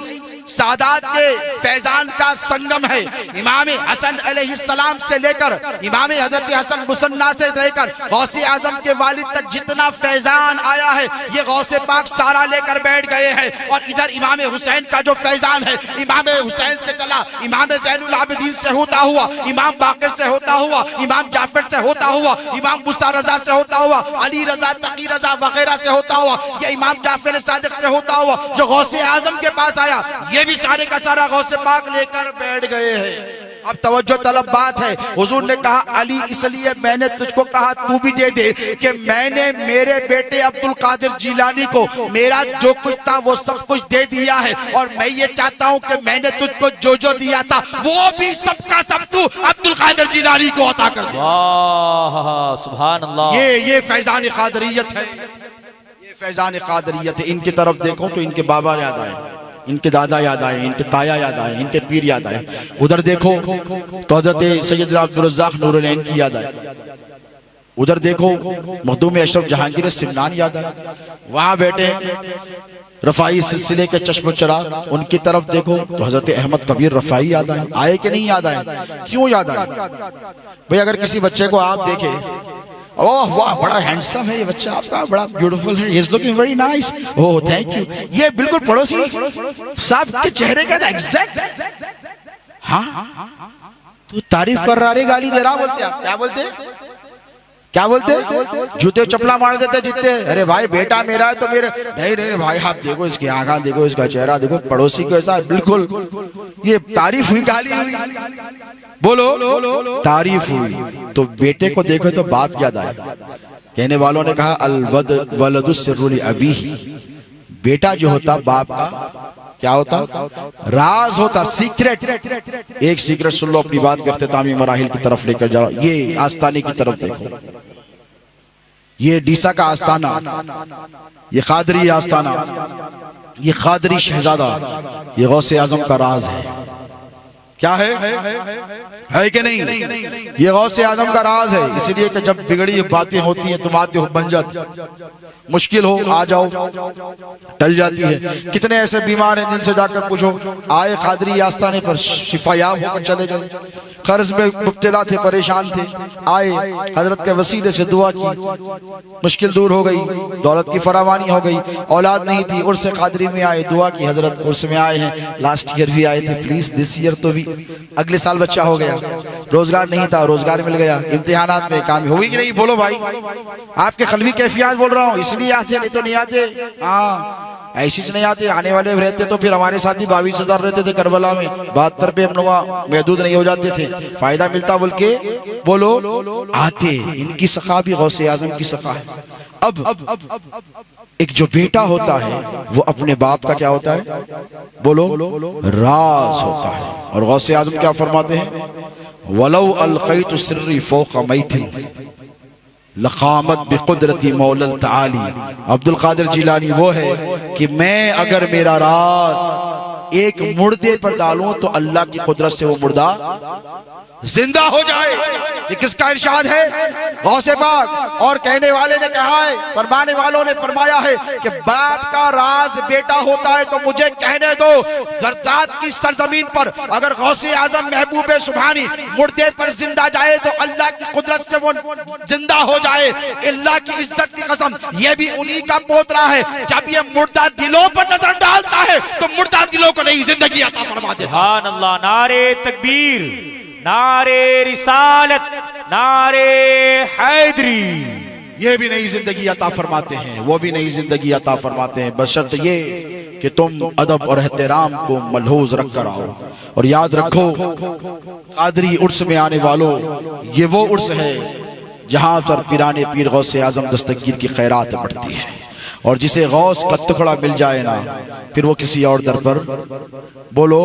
सादात के फैजान का संगम है। इमाम हसन अलैहिस्सलाम से लेकर इमाम हजरत हसन मुसन्ना से लेकर गौसे आजम के वालिद तक जितना फैजान आया है, ये गौसे पाक सारा लेकर बैठ गए हैं। और इधर इमाम हुसैन का जो फैजान है, इमाम हुसैन से चला, इमाम ज़ैनुल आबिदीन से होता हुआ, इमाम बाक़िर से होता हुआ, इमाम जाफर से होता हुआ, इमाम मुसा रजा से होता हुआ, अली रजा, तकी रजा वगैरह से होता हुआ, ये इमाम जाफर सादिक से होता हुआ जो गौसे आजम के पास आया, ये भी सारे का सारा गौसे पाक लेकर बैठ गए हैं। अब तवज्जो तलब बात है। हुजूर ने कहा अली इसलिए मैंने तुझको कहा तू भी दे दे कि मैंने मेरे बेटे अब्दुल कादिर जिलानी को मेरा जो कुछ था वो सब कुछ दे दिया है, और मैं ये चाहता हूँ कि मैंने तुझको जो जो दिया था वो भी सबका सब तू अब्दुल कादिर जिलानी को अता कर दे। वाह सुभान अल्लाह। ये फैजान कादरियत है, ये फैजान कादरियत है। इनकी तरफ देखो तो इनके बाबा याद आए, इनके दादा याद आए, इनके ताया याद आए, इनके पीर याद आए। उधर देखो तो हजरत सैयद अब्दुल रज़्ज़ाक़ नूरुलैन की याद आए। उधर देखो मखदूम अशरफ जहांगीर सिमनान याद आए, वहां बैठे रफाई सिलसिले के चश्म चराग। उनकी तरफ देखो तो हजरत अहमद कबीर रफाई याद आए कि नहीं याद आए? क्यों याद आए भाई? अगर किसी बच्चे को आप देखे, ओह वाह बड़ा हैंडसम है ये बच्चा आपका, बड़ा ब्यूटीफुल है, he is looking very nice, oh thank you, ये बिल्कुल पड़ोसी साहब के चेहरे का एग्जैक्ट। हाँ तू तारीफ कर रहा रे, गाली दे रहा, बोलते आप क्या बोलते? क्या बोलते? जूते चपला मार देते जितने। अरे भाई बेटा मेरा है तो मेरे नहीं नहीं भाई, आप देखो इसकी आंखें देखो, इसका चेहरा देखो, पड़ोसी को ऐसा, बिल्कुल ये तारीफ हुई गाली हुई? बोलो तारीफ हुई। तो बेटे को देखो तो बात याद आए। कहने वालों ने कहा अल वलदु सिर्रुल अबीही, बेटा जो होता बाप का क्या होता? राज होता, सीक्रेट। एक सीक्रेट सुन लो, अपनी बात करते तामी मराहिल की तरफ लेकर जाओ। ये आस्ताने की तरफ देखो, ये डीसा का आस्ताना, ये कादरी आस्ताना, ये कादरी शहजादा, ये गौसे आजम का राज है। क्या है कि नहीं? ये गौसे आजम का राज है। इसलिए कि जब बिगड़ी बातें होती हैं तो बातें बन जाती, मुश्किल हो आ जाओ टल जाती है। कितने ऐसे बीमार हैं जिनसे जाकर पूछो, आए कादरी आस्थाने पर शिफायाब होकर चले गए, कर्ज में मुब्तला थे, परेशान थे, आए हजरत के वसीले से दुआ की, मुश्किल दूर हो गई, दौलत की फरावानी हो गई, औलाद नहीं थी, उर्स कादरी में आए, दुआ की, हजरत उर्स में आए हैं, लास्ट ईयर भी आए थे, प्लीज दिस ईयर तो भी, अगले साल बच्चा हो गया, रोजगार नहीं था, रोजगार मिल गया, इम्तिहानात में काम हुई कि नहीं? बोलो भाई, आपके कल्बी कैफियत बोल रहा हूँ, इसलिए आते, नहीं तो नहीं आते। हाँ, ऐसी नहीं आते, आने वाले रहते तो फिर हमारे साथ भी 22,000 रहते थे करबला में, 72 पे हम लोग महदूद नहीं हो जाते थे, फायदा मिलता बोल के बोलो आते। इनकी सखा भी गौसे आजम की सखा है। अब एक जो बेटा होता है वो अपने बाप का क्या होता है? बोलो राज होता है। और गौसे आजम क्या फरमाते हैं? वलौ अलक़ैतु सिर्री फ़ौक़ मैथिन लक़ामत बिक़ुदरती मौलल ताली। अब्दुल कादिर जिलानी वो है कि मैं अगर मेरा राज एक मुर्दे पर डालूं तो अल्लाह की कुदरत से वो मुर्दा जिंदा हो जाए। ये किसका इरशाद है? गौसे पाक। और कहने वाले ने कहा है, फरमाने वालों ने फरमाया है कि बाप का राज बेटा होता है। तो मुझे कहने दो, गर्दात की सरजमीन पर अगर गौसे आजम महबूबे सुभानी मुर्दे पर जिंदा जाए तो अल्लाह की कुदरत से वो जिंदा हो जाए। अल्लाह की इज्जत की कसम, ये भी उन्हीं का पोतरा है। जब ये मुर्दा दिलों पर नजर डालता है तो मुर्दा दिलों को नई जिंदगी अता फरमा देता है। सुभान अल्लाह। नारे तकबीर, नारे रिसालत, नारे हैदरी। ये भी नई जिंदगी अता फरमाते हैं, वो भी नई जिंदगी अता फरमाते हैं, बशर्त ये कि तुम अदब और एहतराम को मलहूज रख कर आओ। और याद रखो, कादरी उर्स में आने वालों, ये वो उर्स है जहां पर पिराने पीर गौसे आजम दस्तगीर की खैरात बढ़ती है। और जिसे गौस का टुकड़ा मिल जाए ना, फिर वो किसी और दर पर बोलो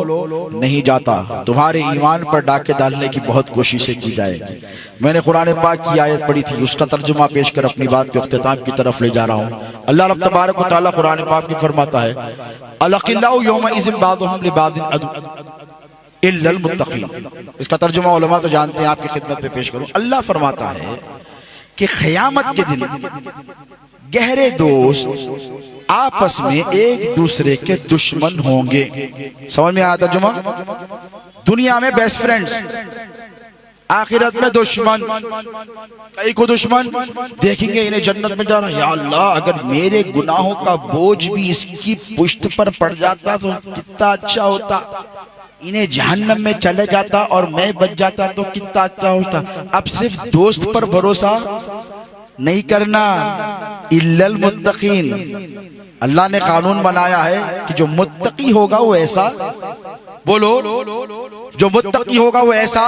नहीं जाता। तुम्हारे ईमान पर डाके डालने की बहुत कोशिशें की जाएगी। मैंने कुरान पाक की आयत पढ़ी थी, उसका तर्जुमा पेश कर अपनी बात के इख्तिताम की तरफ ले जा रहा हूँ। अल्लाह रब तबारक व तआला कुरान पाक में फरमाता है, अलक़िल्लाहु यौमइज़िन बादुहुम लिबादिन अदु इल्लल मुत्तक़ीन। इसका तर्जुमा उलमा तो जानते हैं, आपकी खिदमत में पेश करूं। अल्लाह फरमाता है कि क़यामत के दिन गहरे दोस्त आपस में एक दूसरे के दुश्मन होंगे। समझ में आया तर्जुमा? दुनिया में बेस्ट फ्रेंड्स, आखिरत में दुश्मन। कई को दुश्मन देखेंगे इन्हें जन्नत में जाना, या अल्लाह अगर मेरे गुनाहों का बोझ भी इसकी पुष्ट पर पड़ जाता तो कितना अच्छा होता, इन्हें जहन्नम में चले जाता और मैं बच जाता तो कितना अच्छा होता। अब सिर्फ दोस्त पर भरोसा नहीं करना, इल्लल मुत्तकीन। अल्लाह ने कानून बनाया है कि जो मुत्तकी होगा वो ऐसा, बोलो जो मुत्तकी होगा वो ऐसा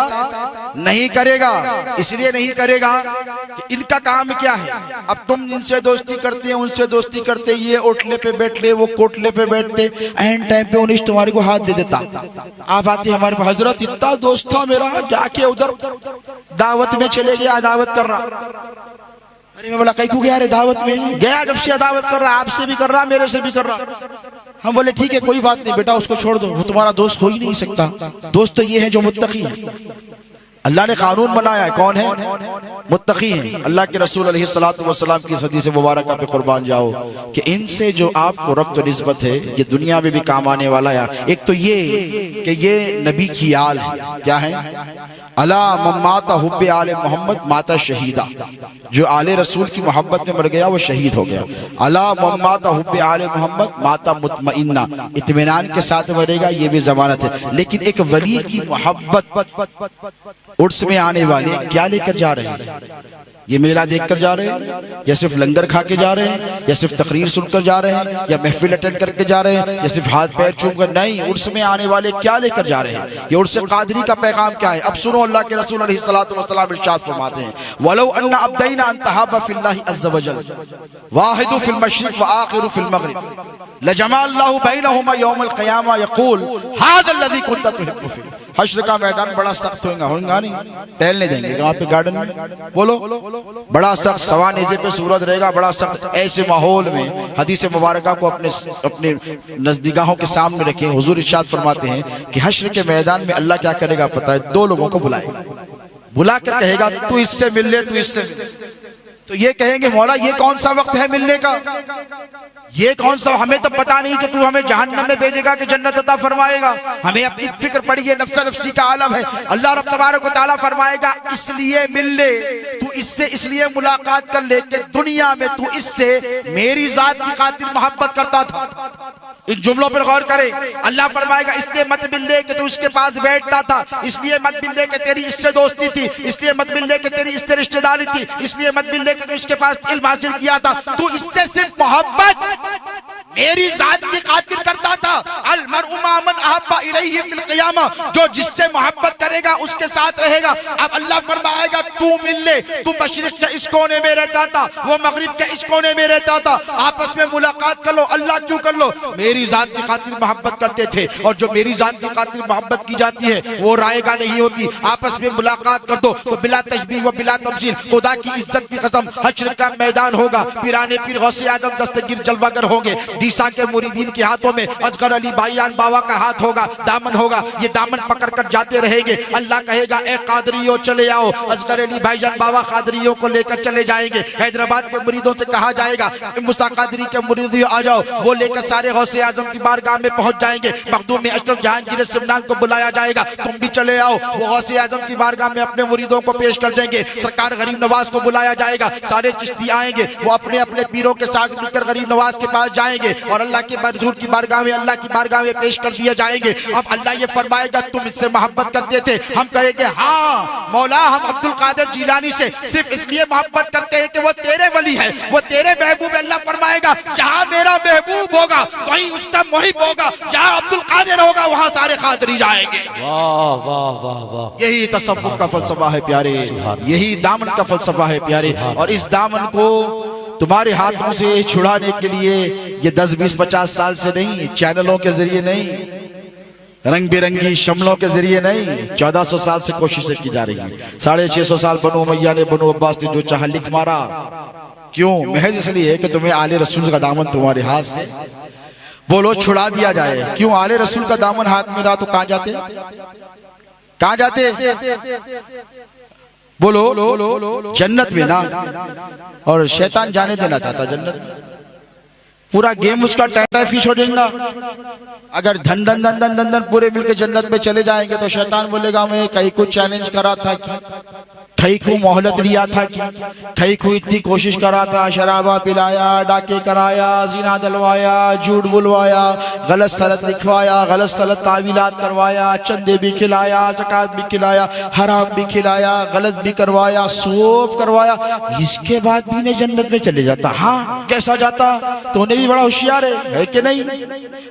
नहीं करेगा। इसलिए नहीं करेगा कि इनका काम क्या है? अब तुम इनसे दोस्ती करते हैं, उनसे दोस्ती करते, ये ओटले पे बैठ ले, वो कोटले पे बैठते, एंड टाइम पे उन्हें तुम्हारे को हाथ दे देता। आप आते हमारे पास, हजरत इतना दोस्त था मेरा, जाके उधर दावत में चले गया, दावत कर रहा। अरे मैं बोला कई को गया रे दावत में? गया जब से दावत कर रहा, आपसे भी कर रहा, मेरे से भी कर रहा। हम बोले ठीक है कोई बात नहीं बेटा, उसको छोड़ दो, वो तुम्हारा दोस्त हो ही नहीं सकता। दोस्त तो ये है जो मुत्तकी है। अल्लाह ने कानून बनाया है, कौन है? मुत्तकी है। अल्लाह के रसूल अलैहिस्सलातु वस्सलाम की हदीस मुबारक पे कुर्बान जाओ कि इनसे जो आपको रब्त और निस्बत है ये दुनिया में भी काम आने वाला है। एक तो ये कि ये नबी की आल है। क्या है? अला मम्माता हुब्बे आले मोहम्मद माता शहीदा। जो आले रसूल की मोहब्बत में मर गया वो शहीद हो गया। अला मम्माता हुब्बे आले मोहम्मद माता मुतमइन्ना, इत्मीनान के साथ मरेगा, ये भी जमानत है। लेकिन एक वली की मोहब्बत उर्स में आने वाले क्या लेकर जा रहे हैं? ये मेला देखकर जा रहे हैं, या सिर्फ लंगर खा के जा रहे हैं, या सिर्फ तकरीर सुनकर जा रहे हैं, या महफिल अटेंड करके जा रहे हैं, या सिर्फ हाथ पैर चूम कर? नहीं, उर्स में आने वाले क्या लेकर जा रहे हैं? ये उर्स कादरी का पैगाम क्या है? अब सुनो, अल्लाह के रसूल अलैहिस्सलातु वस्सलाम इरशाद फरमाते हैं, वलौ अन्ना अब्दैना अन तहाबा फिल्लाहि अज़्ज़ वजल वाहिदु फिल मशरिक व आखिरु फिल मगरिब लजमा अल्लाहु बैनहुमा यौमल क़ियामा यक़ूल हाज़ा अल्लज़ी कुन्ता तुहिब्बु फीह। हश्र का मैदान बड़ा सख्त होगा नहीं, टहलने देंगे वहां पे गार्डन में, बोलो बड़ा सख्त सवानेजे पे सूरत रहेगा, बड़ा सख्त। ऐसे माहौल में हदीस मुबारका को अपने निगाहों के सामने रखें। हुजूर इरशाद फरमाते हैं कि हश्र के मैदान में अल्लाह क्या करेगा पता है? दो लोगों को बुलाएगा, बुलाकर कहेगा तू इससे मिल ले, तू इससे मिल ले। तो ये कहेंगे मौला ये कौन सा वक्त है मिलने का, ये कौन सा, हमें तो पता नहीं कि तू हमें जहन्नम में भेजेगा कि जन्नत अता फरमाएगा, हमें अपनी फिक्र पड़ी है, नफ्सा नफ्सी का आलम है। अल्लाह रब तबारक व तआला फरमाएगा इसलिए मिल ले, तू इससे इसलिए मुलाकात कर ले कि दुनिया में तू इससे मेरी जात की खातिर मोहब्बत करता था। इन जुमलों पर गौर करें। अल्लाह फरमाएगा इसलिए मत मिल ले कि तू इसके पास बैठता था, इसलिए मत मिल ले कि तेरी इससे दोस्ती थी, इसलिए मत मिल ले कि तेरी इससे रिश्तेदारी थी, इसलिए मत मिल ले कि तू इसके पास इल्म हासिल किया था, तू इससे सिर्फ मोहब्बत मेरी जात की खातिर करता था। अल मरउ मा मन अहब्बा इलैहि फिल क़ियामा, जो जिससे मोहब्बत करेगा उसके साथ रहेगा। अब अल्लाह फरमाएगा तू मिल ले, तू मशरिक के इस कोने में रहता था, वो मगरिब के इस कोने में रहता था, आपस में मुलाकात कर लो। अल्लाह क्यों कर लो? मेरी जात की खातिर मोहब्बत करते थे, और जो मेरी जात की खातिर मोहब्बत की जाती है वो रायगा नहीं होती। आपस में मुलाकात कर दो तो बिला तशबीह व बिला तमसील, खुदा की इज्जत की कसम हश्र का मैदान होगा, पिराने पीर गौसे आजम दस्तगीर जलवागर होंगे, ईसा के मुरीदीन के हाथों में असगर अली भाईजान बाबा का हाथ होगा, दामन होगा, ये दामन पकड़ कर जाते रहेंगे। अल्लाह कहेगा ए कादरियों चले आओ, असगर अली भाईजान बाबा कादरियों को लेकर चले जाएंगे। हैदराबाद के मुरीदों से कहा जाएगा मुस्ता कादरी के मुरीदियों आ जाओ, वो लेकर सारे गौसे आजम की बारगाह में पहुंच जाएंगे। मखदूम अशरफ जहांगीर सिमनान को बुलाया जाएगा, तुम भी चले आओ, वो गौसे आजम की बारगाह में अपने मुरीदों को पेश कर देंगे। सरकार गरीब नवाज को बुलाया जाएगा, सारे चिश्ती आएंगे, वो अपने अपने पीरों के साथ मिलकर गरीब नवाज के पास जाएंगे और अल्लाह के मंजूर की बारगाह में, अल्लाह की बारगाह में पेश कर दिया जाएंगे। अब अल्लाह ये फरमाएगा तुम इससे मोहब्बत करते थे, हम कहेंगे हाँ मौला हम अब्दुल कादिर जिलानी से सिर्फ इसलिए मोहब्बत करते हैं कि वो तेरे वली है, वो तेरे महबूब। अल्लाह फरमाएगा जहां मेरा महबूब होगा वहीं उसका मुहिब होगा, जहां अब्दुल कादिर होगा वहां सारे कादरी जाएंगे। वाह वाह वाह वाह, यही तसव्वुफ का फलसफा है प्यारे, यही दामन का फलसफा है प्यारे। और इस दामन को तुम्हारे हाथों से छुड़ाने के लिए ये 10, 20, 50 साल से नहीं, चैनलों के जरिए नहीं, रंग बिरंगी शमलों के जरिए नहीं, 1400 साल से कोशिशें की जा रही है। 650 साल बनु उमैया ने, बनु अब्बास ने जो चाहा लिख मारा। क्यों? महज इसलिए कि तुम्हें आले रसूल का दामन तुम्हारे हाथ से बोलो छुड़ा दिया जाए। क्यों? आले रसूल का दामन हाथ में रहा तो कहां जाते, कहां जाते? बोलो जन्नत में ना, और शैतान जाने देना चाहता जन्नत में। पूरा गेम उसका टाटा फिश हो जाएगा। अगर धन धन धन धन धन धन पूरे मिलकर जन्नत में चले जाएंगे तो शैतान बोलेगा मैं कहीं को चैलेंज करा था कि, कहीं को मोहलत लिया था कि, कहीं को इतनी कोशिश करा था, शराबा पिलाया, डाके कराया, जीना दलवाया, झूठ बुलवाया, गलत सलत लिखवाया, गलत सलत तावीलात करवाया, चंदे भी खिलाया, ज़कात भी खिलाया, हराम भी खिलाया, गलत भी करवाया, सोफ करवाया, इसके बाद भी ने जन्नत में चले जाता। हाँ कैसा जाता? तो भी बड़ा होशियार है कि नहीं?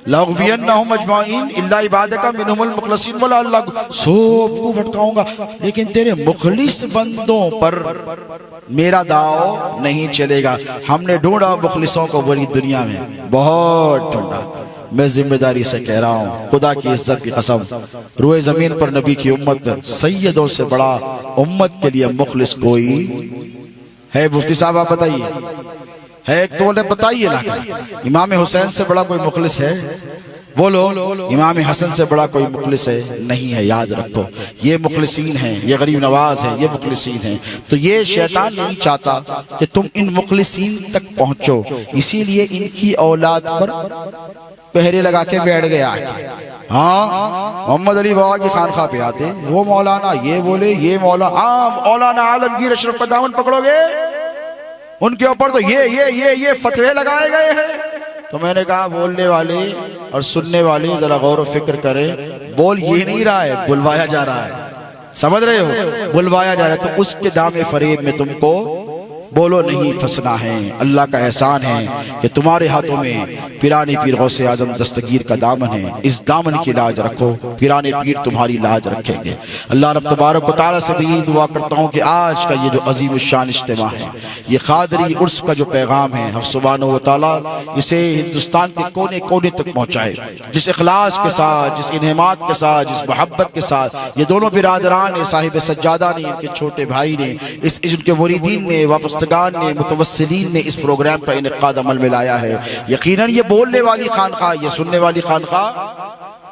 लग़वियन्नहुम अजमाइन इल्ला इबादका मिनहुमुल मुखलसीन, बोला अल्लाह सब को भटकाऊंगा लेकिन तेरे मुखलिस बंदों पर मेरा दाव नहीं चलेगा। हमने ढूंढा मुखलिसों को बड़ी दुनिया में, बहुत ढूंढा। मैं जिम्मेदारी से कह रहा हूँ, खुदा की इज्जत की कसम, रुए जमीन पर नबी की उम्मत में सैयदों से बड़ा उम्मत के लिए मुखलिस कोई है? मुफ्ती साहब आप बताइए, है एक तो बताइए ना। इमाम हुसैन से बड़ा कोई मुखलिस है? बोलो। इमाम हसन से बड़ा कोई मुखलिस है? नहीं है। याद रखो ये मुखलिसीन हैं, ये गरीब नवाज हैं, ये मुखलिसीन हैं। तो ये शैतान नहीं चाहता कि तुम इन मुखलिसीन तक पहुंचो, इसीलिए इनकी औलाद पर पहरे लगा के बैठ गया। हाँ मोहम्मद अली बाबा की खानखा पे आते वो मौलाना ये बोले, ये मौलाना आलमगीर अशरफ का दामन पकड़ोगे उनके ऊपर तो ये फतवे लगाए गए हैं। तो मैंने कहा बोलने वाले और सुनने वाले जरा गौर व फिक्र करें, बोल ये नहीं रहा है, बुलवाया जा रहा है। समझ रहे हो? बुलवाया जा रहा है। तो उसके दामे फरेब में तुमको बोलो नहीं फंसना है। अल्लाह का एहसान है कि तुम्हारे हाथों में पिराने पीर गौसे आजम दस्तगीर का दामन है। इस दामन की लाज रखो, पिराने पीर तुम्हारी लाज रखेंगे। अल्लाह रब तबारक व तआला से भी दुआ करता हूँ कि आज का ये जो अजीम शान इज्तिमा है, ये क़ादरी उर्स का जो पैगाम है, हक़ सुब्हानहू व तआला इसे हिंदुस्तान के कोने कोने तक पहुँचाए। जिस इखलास के साथ, जिस इन्हेमात के साथ, जिस मोहब्बत के साथ ये दोनों बिरादरान ने, साहिब सज्जादा ने, इनके छोटे भाई ने, इनके मुरीदीन ने, वाबस्तगान ने, मुतवस्सिलीन ने इस प्रोग्राम का इनेकाद अमल में लाया है। यकीनन ये बोलने वाली खानका, ये सुनने वाली खानका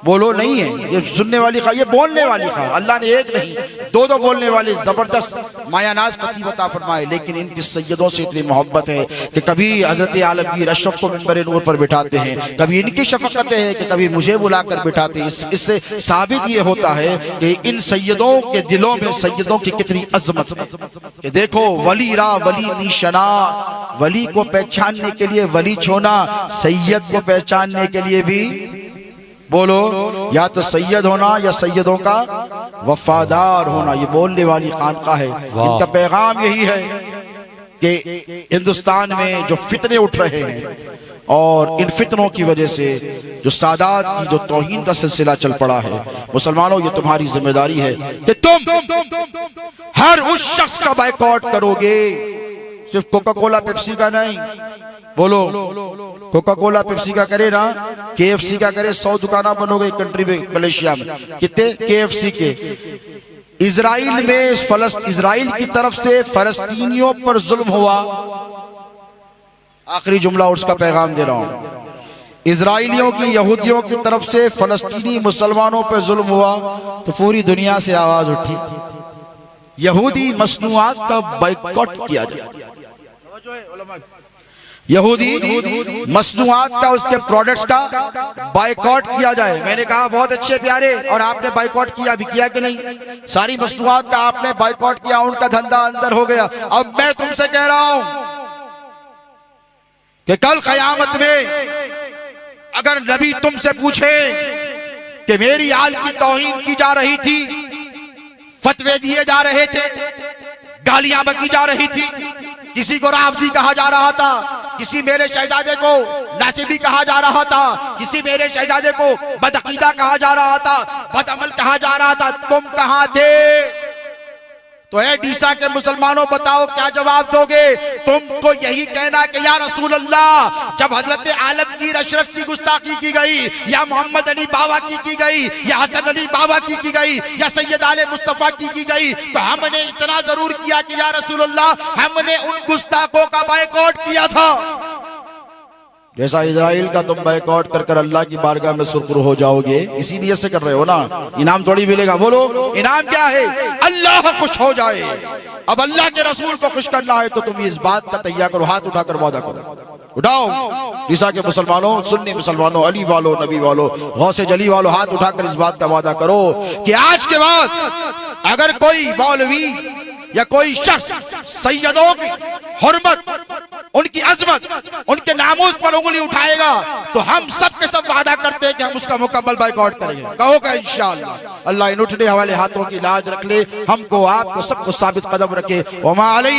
बोलो नहीं है, ये सुनने वाली खा, ये बोलने वाली खा। अल्लाह ने एक नहीं दो दो बोलने वाले जबरदस्त मायानाज खतीब अता फरमाए, लेकिन इनकी सैयदों से इतनी मोहब्बत है कि कभी हजरत आलमगीर अशरफ को मिंबर नूर पर बिठाते हैं, कभी इनकी शफकत है कि कभी मुझे बुलाकर बिठाते हैं। इससे साबित ये होता है कि इन सैयदों के दिलों में सैयदों की कितनी अजमत है कि देखो वली रा वली निशना, वली को पहचानने के लिए वली छोना, सैयद को पहचानने के लिए भी बोलो या तो सैयद होना या सैयदों का वफादार होना। ये बोलने वाली खानका है। इनका पैगाम यही है कि हिंदुस्तान में जो फितने उठ रहे हैं और इन फितनों की वजह से जो सादात की जो तौहीन का सिलसिला चल पड़ा है, मुसलमानों ये तुम्हारी जिम्मेदारी है कि तुम हर उस शख्स का बायकॉट करोगे, सिर्फ कोका कोला पेप्सी का नहीं। बोलो कोका कोला पेप्सी का करे ना, KFC का करे। 100 दुकाना बंद हो गई कंट्री में, मलेशिया में। कितने KFC के। इजराइल में इजराइल की तरफ से फलस्तीनियों पर जुल्म हुआ। आखिरी जुमला और उसका पैगाम दे रहा हूं। इजराइलियों की, यहूदियों की तरफ से फलस्तीनी मुसलमानों पर जुल्म हुआ तो पूरी दुनिया से आवाज उठी, यहूदी मसनूआत का बाइकॉट किया जाए। यहूदी मसनूआत का, उसके प्रोडक्ट्स का बाइकॉट किया जाए। मैंने कहा बहुत अच्छे प्यारे, और आपने बाइकॉट किया भी, किया कि नहीं? सारी मसनूआत का आपने बाइकॉट किया, उनका धंधा अंदर हो गया। अब मैं तुमसे कह रहा हूं कि कल क़यामत में अगर नबी तुमसे पूछे कि मेरी आल की तौहीन की जा रही थी, फतवे दिए जा रहे थे, गालियां बकी जा रही थी, किसी को राफजी कहा जा रहा था, किसी मेरे शहजादे को नासिबी कहा जा रहा था, किसी मेरे शहजादे को बदअकीदा कहा जा रहा था, बदअमल कहा जा रहा था, तुम कहां थे? तो ए डीसा के मुसलमानों बताओ क्या जवाब दोगे? तुमको यही कहना कि या रसूल अल्लाह, जब हजरत आलमगीर अशरफ की गुस्ताखी की गई, या मोहम्मद अली बाबा की गई, या हसन अली बाबा की गई, या सैयद आले मुस्तफा की गई, तो हमने इतना जरूर किया कि या रसूल अल्लाह, हमने उन गुस्ताखों का बायकॉट किया था, जैसा इजराइल का तुम बायकॉट कर कर अल्लाह की बारगाह में सुरखरू हो जाओगे। इसी नियत से कर रहे हो ना, इनाम थोड़ी मिलेगा। बोलो इनाम क्या है? अल्लाह खुश हो जाए। अब अल्लाह के रसूल को खुश करना है तो तुम इस बात का तैयार करो, हाथ उठाकर वादा करो। उठाओ ईसा के मुसलमानों, सुन्नी मुसलमानों, अली वालों, नबी वालों, गौसे जली वालों, हाथ उठाकर इस बात का वादा करो कि आज के बाद अगर कोई मौलवी या कोई शख्स सैयदों की हुर्मत, उनकी अजमत, उनके नामूस पर उंगली उठाएगा तो हम सब के सब वादा करते हैं कि हम उसका मुकम्मल बाइकआउट करेंगे। कहोगा इंशाअल्लाह। अल्लाह इन उठने वाले हाथों की लाज रख ले, हमको, आपको, सबको साबित कदम रखे।